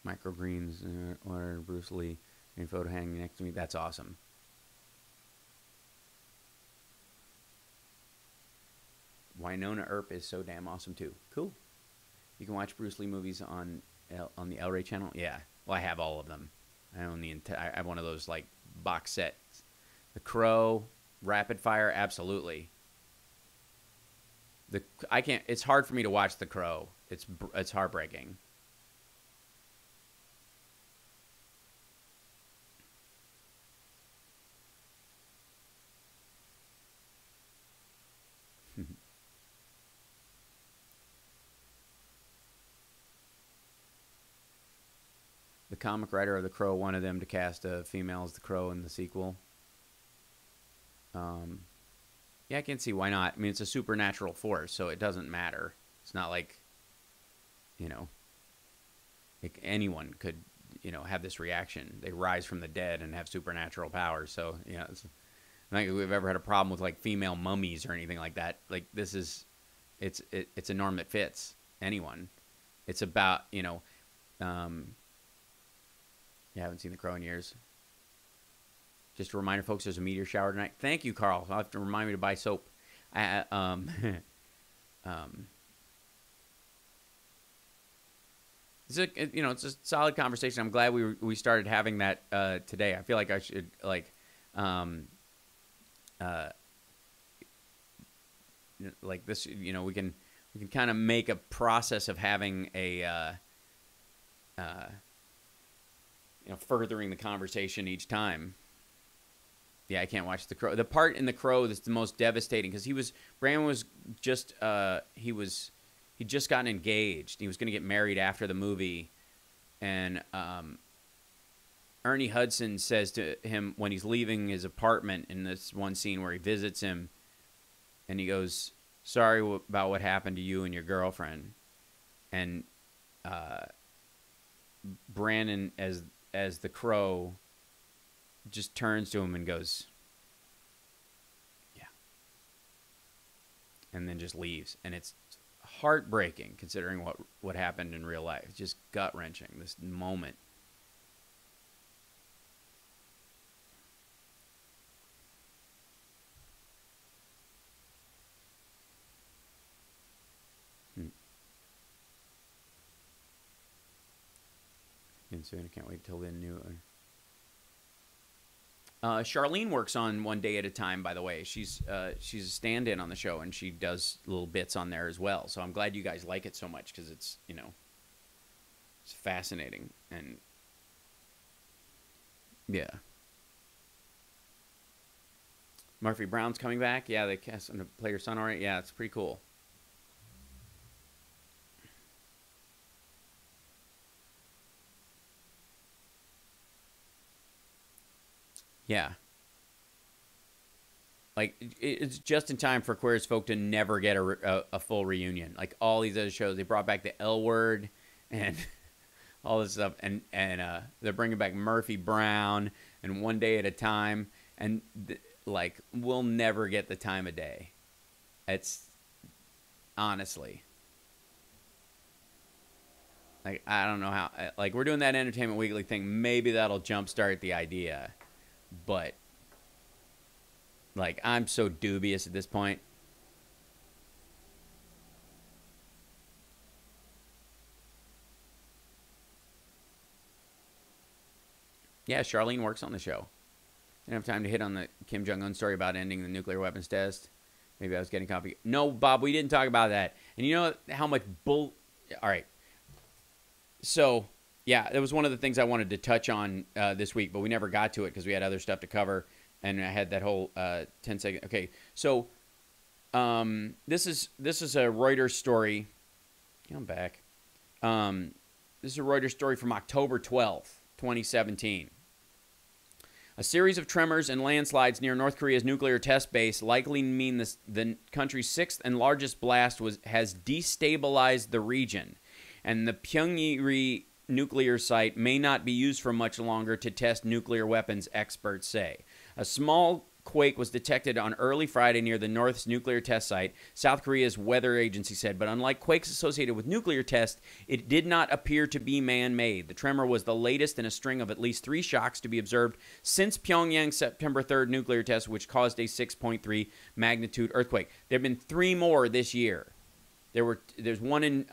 Microgreens or Bruce Lee in photo hanging next to me. That's awesome. Winona Earp is so damn awesome too. Cool. You can watch Bruce Lee movies on the El Rey channel. Yeah. Well, I have all of them. I own I have one of those like box sets. The Crow, Rapid Fire, absolutely. I can't. It's hard for me to watch The Crow. It's heartbreaking. The comic writer of The Crow wanted them to cast a female as the Crow in the sequel. Yeah, I can see why not. I mean, it's a supernatural force, so it doesn't matter. It's not like, anyone could, have this reaction. They rise from the dead and have supernatural powers. So, it's not like we've ever had a problem with, like, female mummies or anything like that. Like, this is, it's a norm that fits anyone. It's about, you know, yeah, I haven't seen The Crow in years. Just a reminder, folks, there's a meteor shower tonight. Thank you, Carl. I'll have to remind me to buy soap. It's a, you know, it's a solid conversation. I'm glad we started having that today. I feel like I should like this. You know, we can kind of make a process of having a you know, furthering the conversation each time. Yeah, I can't watch The Crow. The part in The Crow that's the most devastating, because Brandon was just he'd just gotten engaged. He was going to get married after the movie, and Ernie Hudson says to him when he's leaving his apartment in this one scene where he visits him, and he goes, "Sorry about what happened to you and your girlfriend," and Brandon as the Crow just turns to him and goes, "Yeah," and then just leaves. And it's heartbreaking considering what happened in real life. It's just gut-wrenching, this moment. And soon, I can't wait till the new Charlene works on One Day at a Time, by the way. She's a stand-in on the show, and she does little bits on there as well. So I'm glad you guys like it so much, because it's, you know, it's fascinating. And yeah. Murphy Brown's coming back. Yeah, they cast him to play her son already. Yeah, it's pretty cool. Yeah. Like, it's just in time for Queer as Folk to never get a full reunion. Like, all these other shows, they brought back the L Word and all this stuff. And they're bringing back Murphy Brown and One Day at a Time. And, like, we'll never get the time of day. It's, honestly. Like, I don't know how. Like, we're doing that Entertainment Weekly thing. Maybe that'll jumpstart the idea. But, like, I'm so dubious at this point. Yeah, Charlene works on the show. Didn't have time to hit on the Kim Jong-un story about ending the nuclear weapons test. Maybe I was getting coffee. No, Bob, we didn't talk about that. And you know how much bull... All right. So... yeah, that was one of the things I wanted to touch on this week, but we never got to it because we had other stuff to cover, and I had that whole 10-second. Okay, so this is a Reuters story. Yeah, I'm back. This is a Reuters story from October 12th, 2017. A series of tremors and landslides near North Korea's nuclear test base likely mean the country's sixth and largest blast has destabilized the region, and the Pyongyang nuclear site may not be used for much longer to test nuclear weapons, experts say. A small quake was detected on early Friday near the North's nuclear test site, South Korea's weather agency said, but unlike quakes associated with nuclear tests, it did not appear to be man-made. The tremor was the latest in a string of at least 3 shocks to be observed since Pyongyang's September 3rd nuclear test, which caused a 6.3 magnitude earthquake. There have been 3 more this year. There's one in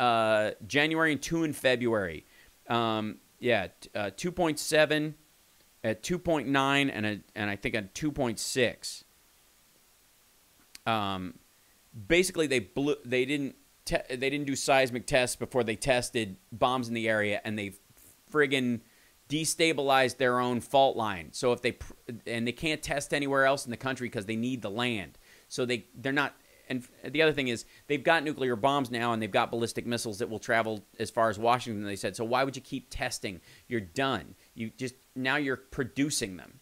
January and 2 in February. 2.7 at 2.9 and I think a 2.6. Basically, they didn't do seismic tests before they tested bombs in the area, and they friggin' destabilized their own fault line. So if they can't test anywhere else in the country because they need the land. So they're not. And the other thing is, they've got nuclear bombs now, and they've got ballistic missiles that will travel as far as Washington, they said. So why would you keep testing? You're done. Now you're producing them.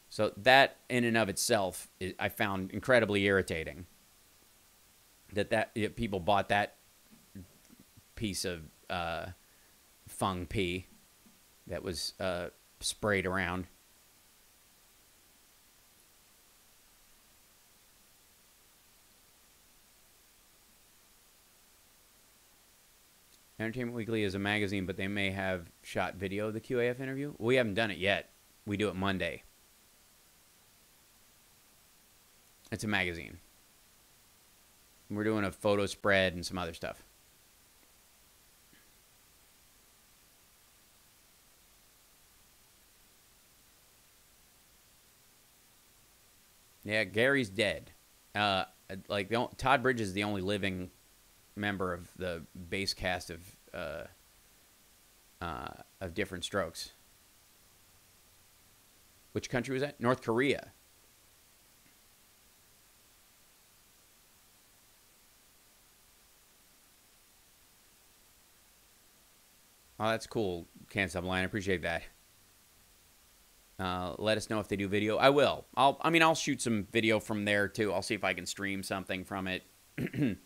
So that, in and of itself, I found incredibly irritating. That people bought that piece of fung pee that was sprayed around. Entertainment Weekly is a magazine, but they may have shot video of the QAF interview. We haven't done it yet. We do it Monday. It's a magazine. We're doing a photo spread and some other stuff. Yeah, Gary's dead. Like Todd Bridges is the only living member of the base cast of Different Strokes. Which country was that? North Korea. Oh, that's cool. Can't Stop Lying. I appreciate that. Let us know if they do video. I will. I'll shoot some video from there too. I'll see if I can stream something from it. That'd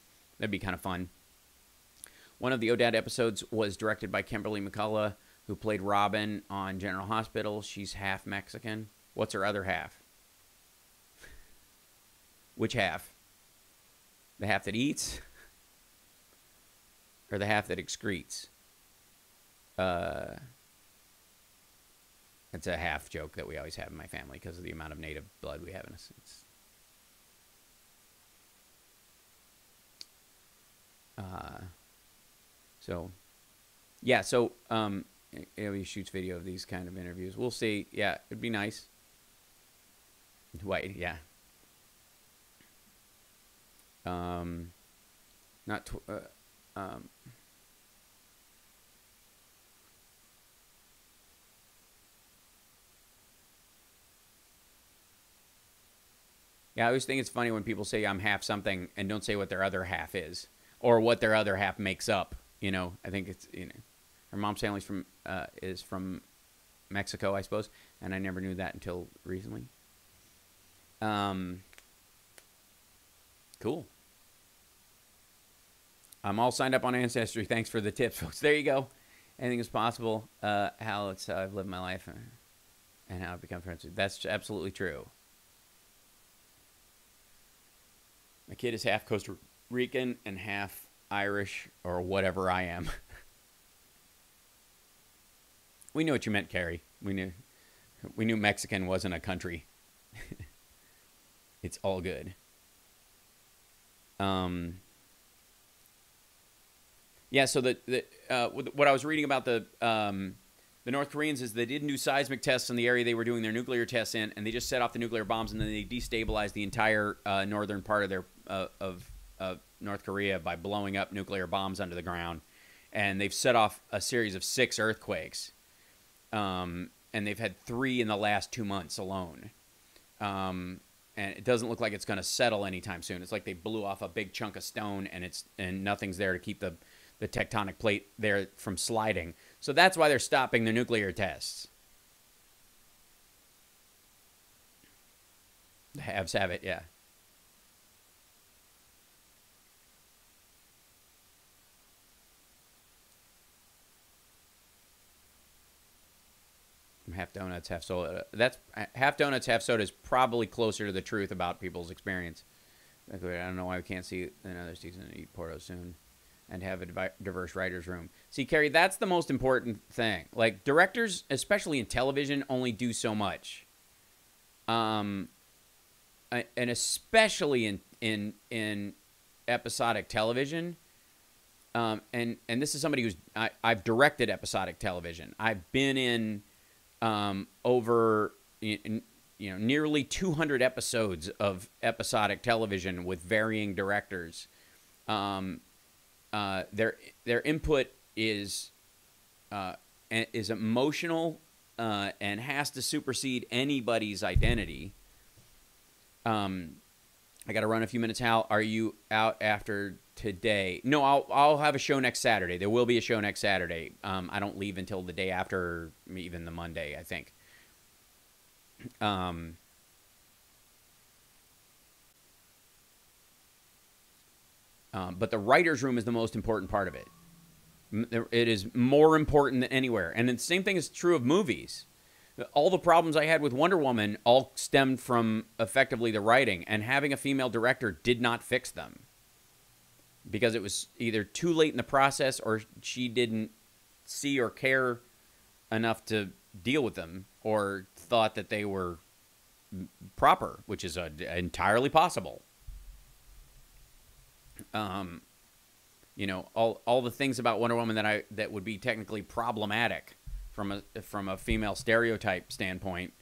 be kind of fun. One of the Odad episodes was directed by Kimberly McCullough, who played Robin on General Hospital. She's half Mexican. What's her other half? Which half? The half that eats? Or the half that excretes? It's a half joke that we always have in my family because of the amount of native blood we have in us. He shoots video of these kind of interviews. We'll see. Yeah, it'd be nice. White, yeah. Yeah, I always think it's funny when people say I'm half something and don't say what their other half is or what their other half makes up. You know, I think it's, you know, her mom's family's is from Mexico, I suppose, and I never knew that until recently. Cool. I'm all signed up on Ancestry. Thanks for the tips, folks. There you go. Anything is possible. How I've lived my life and how I've become friends with. That's absolutely true. My kid is half Costa Rican and half Irish or whatever I am. We knew what you meant, Carrie. We knew Mexican wasn't a country. It's all good. Yeah, so what I was reading about the North Koreans is they didn't do seismic tests in the area they were doing their nuclear tests in, and they just set off the nuclear bombs, and then they destabilized the entire northern part of their of North Korea by blowing up nuclear bombs under the ground. And they've set off a series of 6 earthquakes, and they've had 3 in the last 2 months alone. And it doesn't look like it's going to settle anytime soon. It's like they blew off a big chunk of stone, and nothing's there to keep the tectonic plate there from sliding. So that's why they're stopping the nuclear tests. The haves have it, yeah. Half donuts, half soda. That's half donuts, half soda is probably closer to the truth about people's experience. I don't know why we can't see another season and eat Porto soon and have a diverse writer's room. See, Carrie, that's the most important thing. Like, directors, especially in television, only do so much. And especially in episodic television. And this is somebody who's... I've directed episodic television. I've been in... over nearly 200 episodes of episodic television with varying directors. Their input is emotional and has to supersede anybody's identity. I got to run a few minutes. Hal, are you out after today? No, I'll have a show next Saturday. There will be a show next Saturday. I don't leave until the day after, even the Monday, I think. But the writer's room is the most important part of it. It is more important than anywhere. And the same thing is true of movies. All the problems I had with Wonder Woman all stemmed from effectively the writing, and having a female director did not fix them. because it was either too late in the process or she didn't see or care enough to deal with them, or thought that they were proper, which is entirely possible. You know, all the things about Wonder Woman that would be technically problematic from a female stereotype standpoint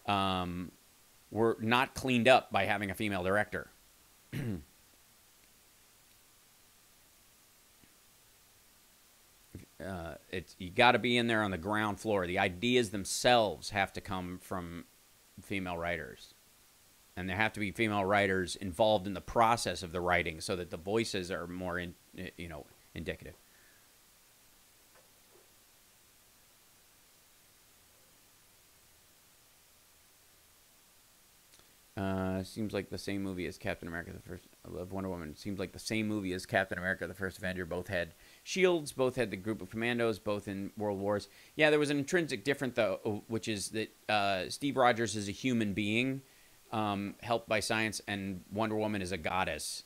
were not cleaned up by having a female director. You got to be in there on the ground floor. The ideas themselves have to come from female writers, and there have to be female writers involved in the process of the writing, so that the voices are more indicative. Seems like the same movie as Captain America the First. I love Wonder Woman. Seems like the same movie as Captain America the First Avenger. Both had shields, both had the group of commandos, both in world wars. Yeah, there was an intrinsic difference, though, which is that Steve Rogers is a human being, helped by science, and Wonder Woman is a goddess.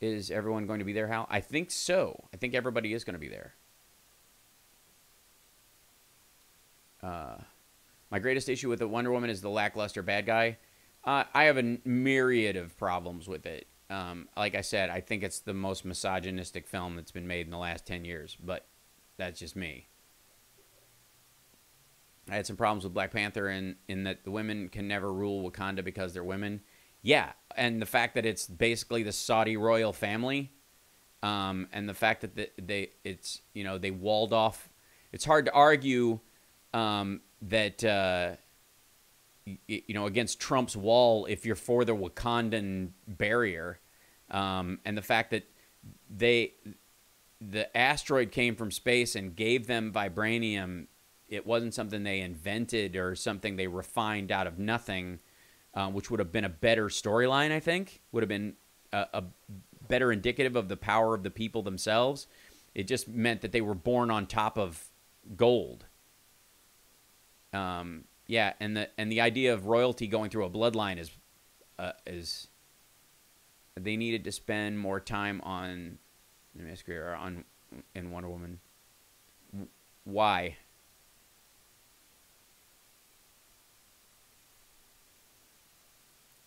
Is everyone going to be there, Hal? I think so. I think everybody is going to be there. My greatest issue with the Wonder Woman is the lackluster bad guy. I have a myriad of problems with it. Like I said, I think it's the most misogynistic film that's been made in the last 10 years, but that's just me. I had some problems with Black Panther in that the women can never rule Wakanda because they're women. Yeah, and the fact that it's basically the Saudi royal family, and the fact that they walled off. It's hard to argue that against Trump's wall if you're for the Wakandan barrier, and the fact that the asteroid came from space and gave them vibranium. It wasn't something they invented or something they refined out of nothing, which would have been a better storyline, I think. Would have been a better indicative of the power of the people themselves. It just meant that they were born on top of gold. Yeah, and the idea of royalty going through a bloodline is they needed to spend more time on in Wonder Woman. Why?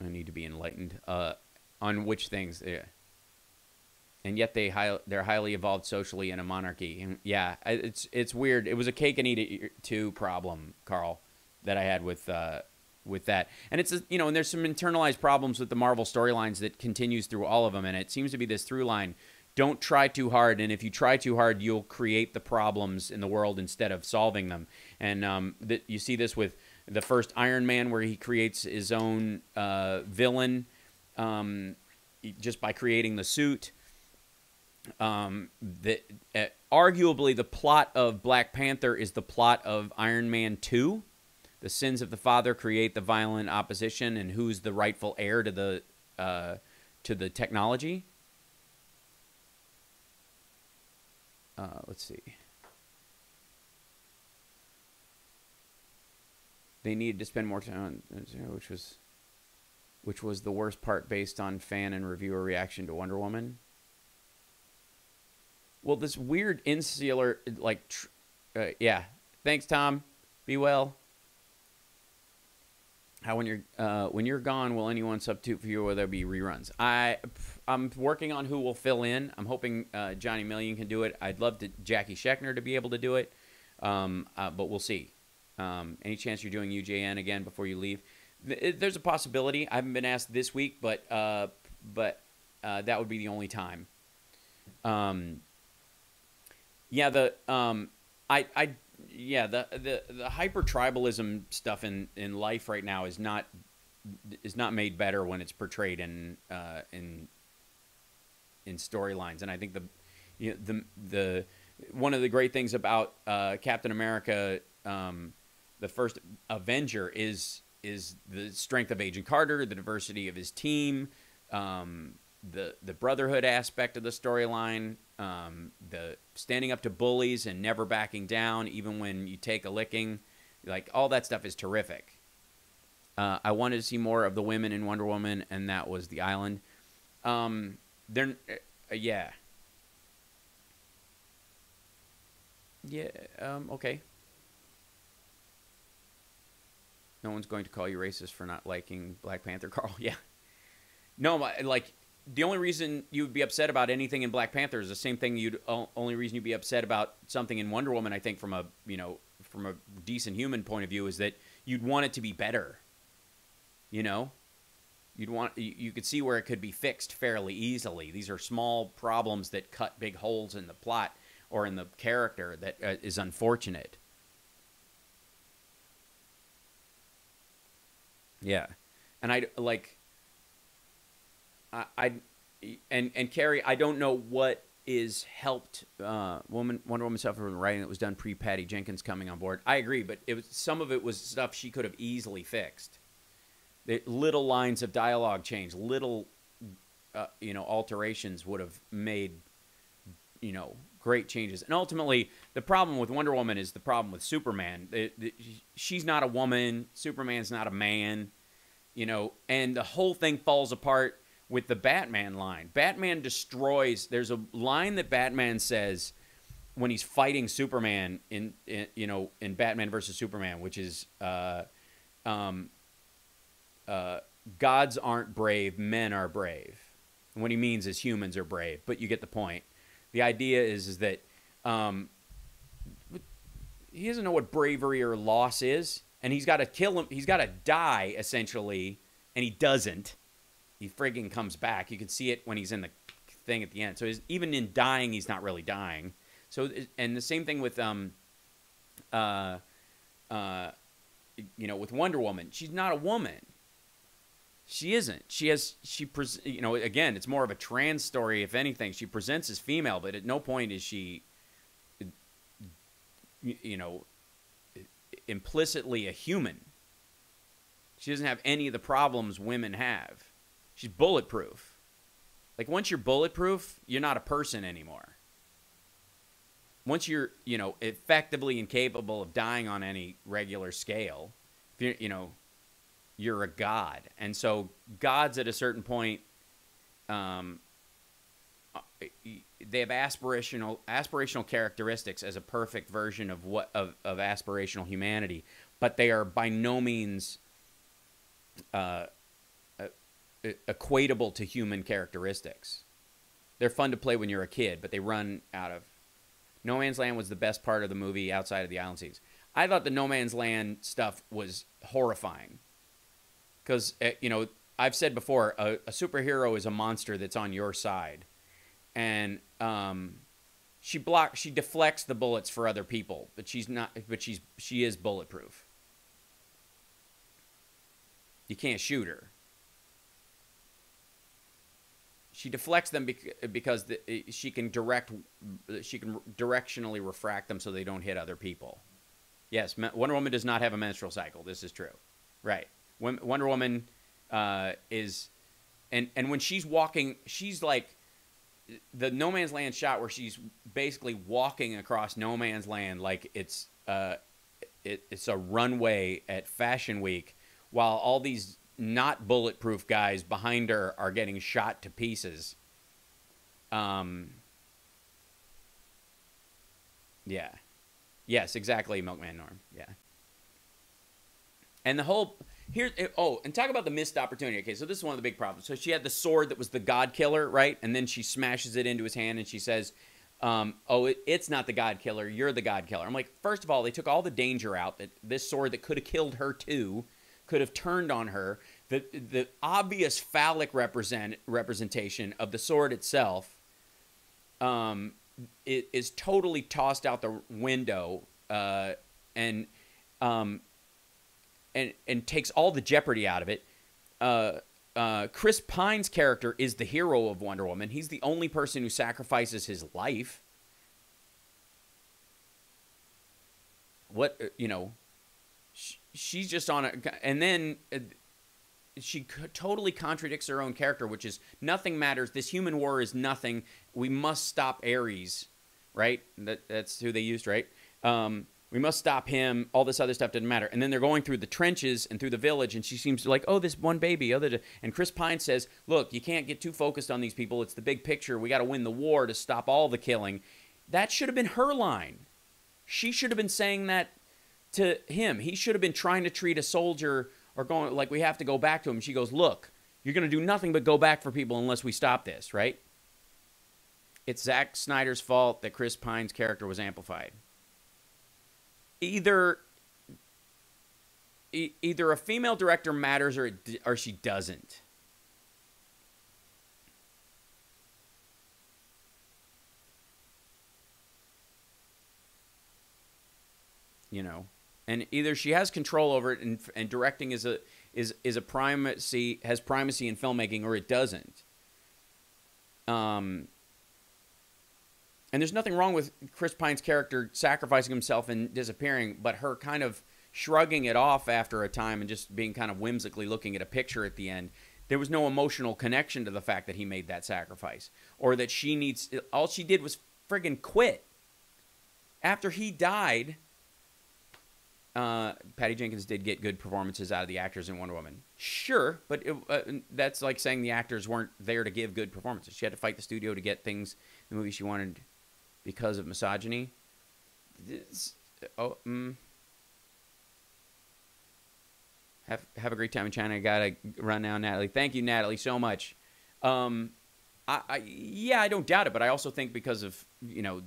I need to be enlightened on which things. Yeah. And yet they're highly evolved socially in a monarchy. And yeah, it's weird. It was a cake and eat it too problem, Carl, that I had with that. And it's and there's some internalized problems with the Marvel storylines that continues through all of them. And it seems to be this through line: don't try too hard, and if you try too hard, you'll create the problems in the world instead of solving them. And you see this with the first Iron Man, where he creates his own villain just by creating the suit. Arguably, the plot of Black Panther is the plot of Iron Man 2. The sins of the father create the violent opposition, and who's the rightful heir to the technology? Let's see. They needed to spend more time on, which was the worst part based on fan and reviewer reaction to Wonder Woman. Well, this weird insular, yeah. Thanks, Tom. Be well. How when you're gone, will anyone substitute for you, or will there be reruns? I'm working on who will fill in. I'm hoping Johnny Million can do it. I'd love Jackie Scheckner to be able to do it, but we'll see. Any chance you're doing UJN again before you leave? There's a possibility. I haven't been asked this week, but that would be the only time. Yeah, the hyper tribalism stuff in life right now is not made better when it's portrayed in storylines. And I think the one of the great things about Captain America, the first Avenger, is the strength of Agent Carter, the diversity of his team, the brotherhood aspect of the storyline, the standing up to bullies and never backing down even when you take a licking. Like, all that stuff is terrific. I wanted to see more of the women in Wonder Woman, and that was the island. They're yeah. Yeah, okay. No one's going to call you racist for not liking Black Panther, Carl. Yeah. No, like, the only reason you would be upset about anything in Black Panther is the same thing only reason you'd be upset about something in Wonder Woman, I think, from a, from a decent human point of view, is that you'd want it to be better. You know? You could see where it could be fixed fairly easily. These are small problems that cut big holes in the plot or in the character that is unfortunate. Yeah. And and Carrie, I don't know what is helped Wonder Woman suffer from the writing that was done pre Patty Jenkins coming on board. I agree, but some of it was stuff she could have easily fixed. Little lines of dialogue change, little alterations would have made great changes. And ultimately, the problem with Wonder Woman is the problem with Superman. She's not a woman. Superman's not a man. And the whole thing falls apart with the Batman line. Batman destroys. There's a line that Batman says when he's fighting Superman in Batman versus Superman, which is gods aren't brave, men are brave. And what he means is humans are brave, but you get the point. The idea is that he doesn't know what bravery or loss is, and he's got to kill him. He's got to die, essentially, and he doesn't. He friggin' comes back. You can see it when he's in the thing at the end. So even in dying, he's not really dying. So, and the same thing with with Wonder Woman. She's not a woman. She isn't. Again, it's more of a trans story, if anything. She presents as female, but at no point is she, implicitly a human. She doesn't have any of the problems women have. She's bulletproof. Like, once you're bulletproof, you're not a person anymore. Once you're, effectively incapable of dying on any regular scale, if you're a god. And so gods at a certain point, they have aspirational characteristics as a perfect version of aspirational humanity, but they are by no means equatable to human characteristics. They're fun to play when you're a kid, but they run out of. No Man's Land was the best part of the movie outside of the island scenes. I thought the No Man's Land stuff was horrifying. Because, I've said before, a superhero is a monster that's on your side. And she deflects the bullets for other people, but she is bulletproof. You can't shoot her. She deflects them because she can directionally refract them so they don't hit other people. Yes, Wonder Woman does not have a menstrual cycle. This is true. Right. Wonder Woman is, and when she's walking, she's like the No Man's Land shot where she's basically walking across No Man's Land like it's a runway at Fashion Week, while all these not bulletproof guys behind her are getting shot to pieces. Yeah. Yes, exactly, Milkman Norm. Yeah. And the whole and talk about the missed opportunity. Okay, so this is one of the big problems. So she had the sword that was the God Killer, right? And then she smashes it into his hand and she says, it's not the God Killer, you're the God Killer. I'm like, first of all, they took all the danger out. That this sword that could have killed her too could have turned on her. The obvious phallic representation of the sword itself is totally tossed out the window and takes all the jeopardy out of it. Chris Pine's character is the hero of Wonder Woman. He's the only person who sacrifices his life. She's just on a, and then she totally contradicts her own character, which is nothing matters. This human war is nothing. We must stop Ares, right? That's who they used, right? We must stop him. All this other stuff doesn't matter. And then they're going through the trenches and through the village, and she seems like, oh, this one baby. And Chris Pine says, look, you can't get too focused on these people. It's the big picture. We got to win the war to stop all the killing. That should have been her line. She should have been saying that to him. He should have been trying to treat a soldier or going like, we have to go back to him. She goes, look, you're going to do nothing but go back for people unless we stop this, right? It's Zack Snyder's fault that Chris Pine's character was amplified. Either a female director matters or she doesn't. You know, and either she has control over it and directing is a primacy, has primacy in filmmaking, or it doesn't. And there's nothing wrong with Chris Pine's character sacrificing himself and disappearing, but her kind of shrugging it off after a time and just being kind of whimsically looking at a picture at the end. There was no emotional connection to the fact that he made that sacrifice, or that she needs. All she did was friggin' quit. After he died, Patty Jenkins did get good performances out of the actors in Wonder Woman. Sure, but that's like saying the actors weren't there to give good performances. She had to fight the studio to get things in the movie she wanted because of misogyny. Have a great time in China. I gotta run now, Natalie. Thank you, Natalie, so much. Yeah, I don't doubt it, but I also think because of, you know,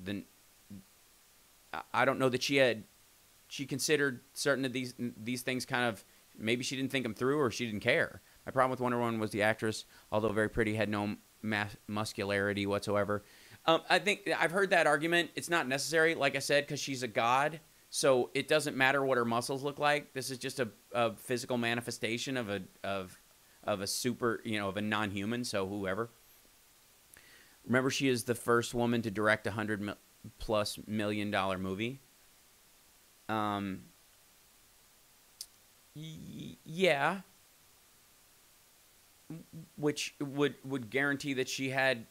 I don't know that she considered certain of these things kind of, maybe she didn't think them through, or she didn't care. My problem with Wonder Woman was the actress, although very pretty, had no muscularity whatsoever. I think I've heard that argument. It's not necessary, like I said, because she's a god, so it doesn't matter what her muscles look like. This is just a physical manifestation of a super, you know, of a non-human. So whoever. Remember, she is the first woman to direct a $100+ million movie. Yeah, which would guarantee that she had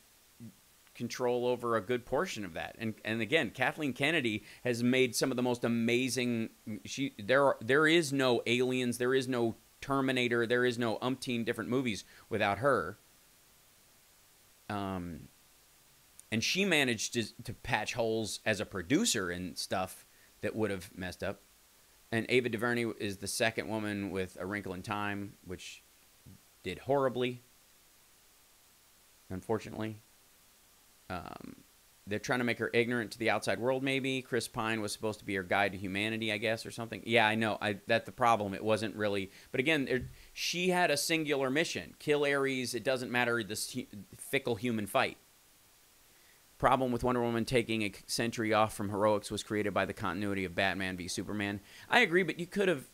control over a good portion of that. And again, Kathleen Kennedy has made some of the most amazing. There is no Aliens, there is no Terminator, there is no umpteen different movies without her. And she managed to patch holes as a producer and stuff that would have messed up. And Ava DuVernay is the second woman with A Wrinkle in Time, which did horribly, unfortunately. They're trying to make her ignorant to the outside world, maybe. Chris Pine was supposed to be her guide to humanity, I guess, or something. Yeah, I know. That's the problem. It wasn't really. But again, she had a singular mission. Kill Ares. It doesn't matter this fickle human fight. Problem with Wonder Woman taking a century off from heroics was created by the continuity of Batman v Superman. I agree, but you could have,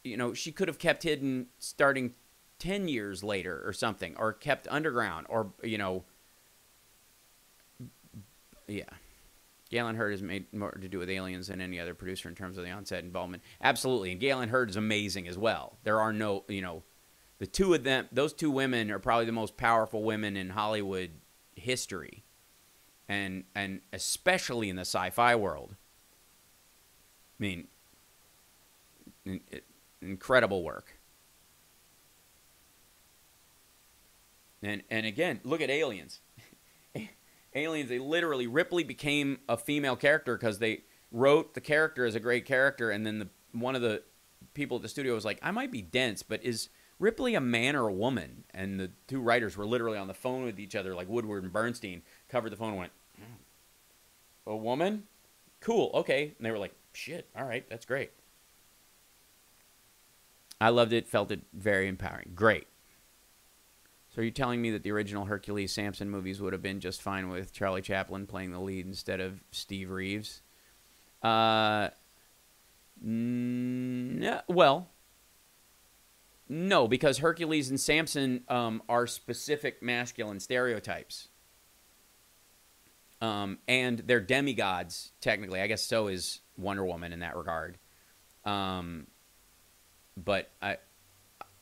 you know, she could have kept hidden starting 10 years later or something, or kept underground, or, you know, yeah. Galen Hurd has made more to do with Aliens than any other producer in terms of the on-set involvement. Absolutely, and Galen Hurd is amazing as well. There are no, you know, the two of them, those two women are probably the most powerful women in Hollywood history. And especially in the sci-fi world. I mean, incredible work. And again, look at Aliens. Aliens, they literally, Ripley became a female character because they wrote the character as a great character, and then one of the people at the studio was like, I might be dense, but is Ripley a man or a woman? And the two writers were literally on the phone with each other, like Woodward and Bernstein, covered the phone and went, a woman? Cool, okay. And they were like, shit, all right, that's great. I loved it, felt it very empowering. Great. So are you telling me that the original Hercules Samson movies would have been just fine with Charlie Chaplin playing the lead instead of Steve Reeves? No, well, no, because Hercules and Samson are specific masculine stereotypes. And they're demigods, technically. I guess so is Wonder Woman in that regard. But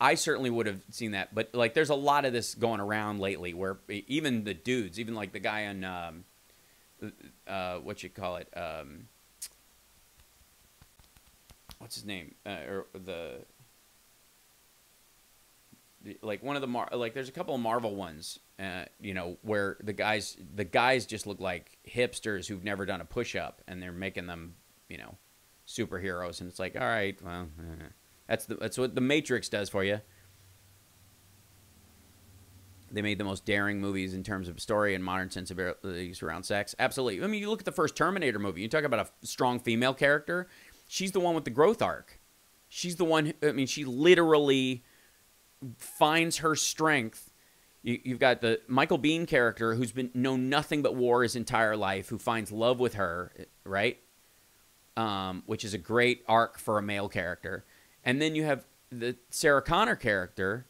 I certainly would have seen that. But, like, there's a lot of this going around lately where even the dudes, even, like, the guy on, what you call it, what's his name? Or like one of the like there's a couple of Marvel ones, you know, where the guys just look like hipsters who've never done a push-up, and they're making them, you know, superheroes, and it's like, all right, well, that's what the Matrix does for you. They made the most daring movies in terms of story and modern sensibilities around sex. Absolutely. I mean, you look at the first Terminator movie. You talk about a strong female character. She's the one with the growth arc. She's the one. I mean, she literally finds her strength. You've got the Michael Biehn character who's been known nothing but war his entire life, who finds love with her, right? Which is a great arc for a male character. And then you have the Sarah Connor character,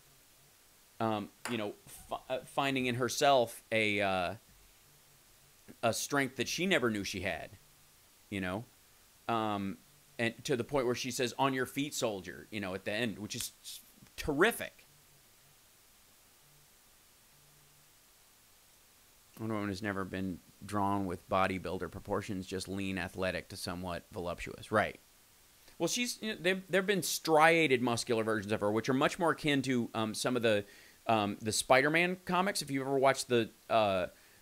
you know, finding in herself a strength that she never knew she had, you know, and to the point where she says, "On your feet, soldier," you know, at the end, which is terrific. Wonder Woman has never been drawn with bodybuilder proportions, just lean, athletic to somewhat voluptuous. Right. Well, she's, you know, there've been striated muscular versions of her, which are much more akin to some of the Spider-Man comics. If you ever watched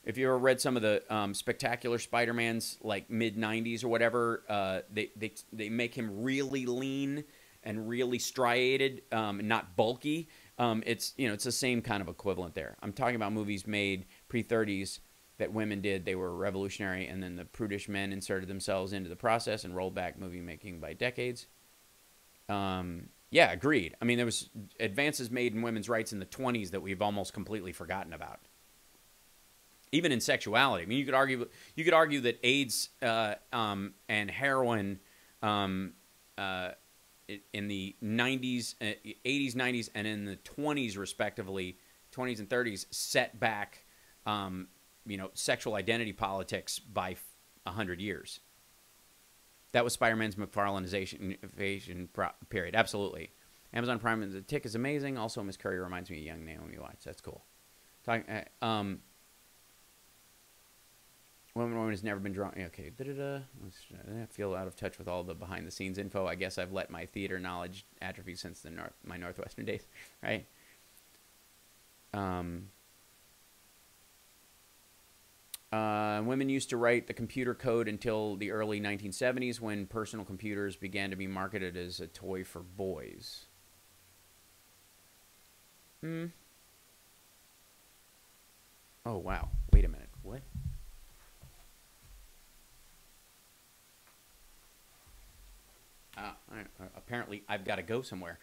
if you ever read some of the Spectacular Spider-Man's, like mid '90s or whatever, they make him really lean and really striated, not bulky. It's, you know, it's the same kind of equivalent there. I'm talking about movies made pre-30s that women did. They were revolutionary, and then the prudish men inserted themselves into the process and rolled back movie making by decades. Yeah, agreed. I mean, there was advances made in women's rights in the 20s that we've almost completely forgotten about. Even in sexuality. I mean, you could argue that AIDS and heroin in the 90s, 80s, 90s, and in the 20s, respectively, 20s and 30s, set back, you know, sexual identity politics by 100 years. That was Spider-Man's McFarlaneization period. Absolutely. Amazon Prime, The Tick is amazing. Also, Miss Curry reminds me of young Naomi Watts. That's cool. Woman has never been drawn. Okay. I feel out of touch with all the behind-the-scenes info. I guess I've let my theater knowledge atrophy since my Northwestern days, right? Women used to write the computer code until the early 1970s, when personal computers began to be marketed as a toy for boys. Oh, wow. Wait a minute. What? Apparently, I've got to go somewhere.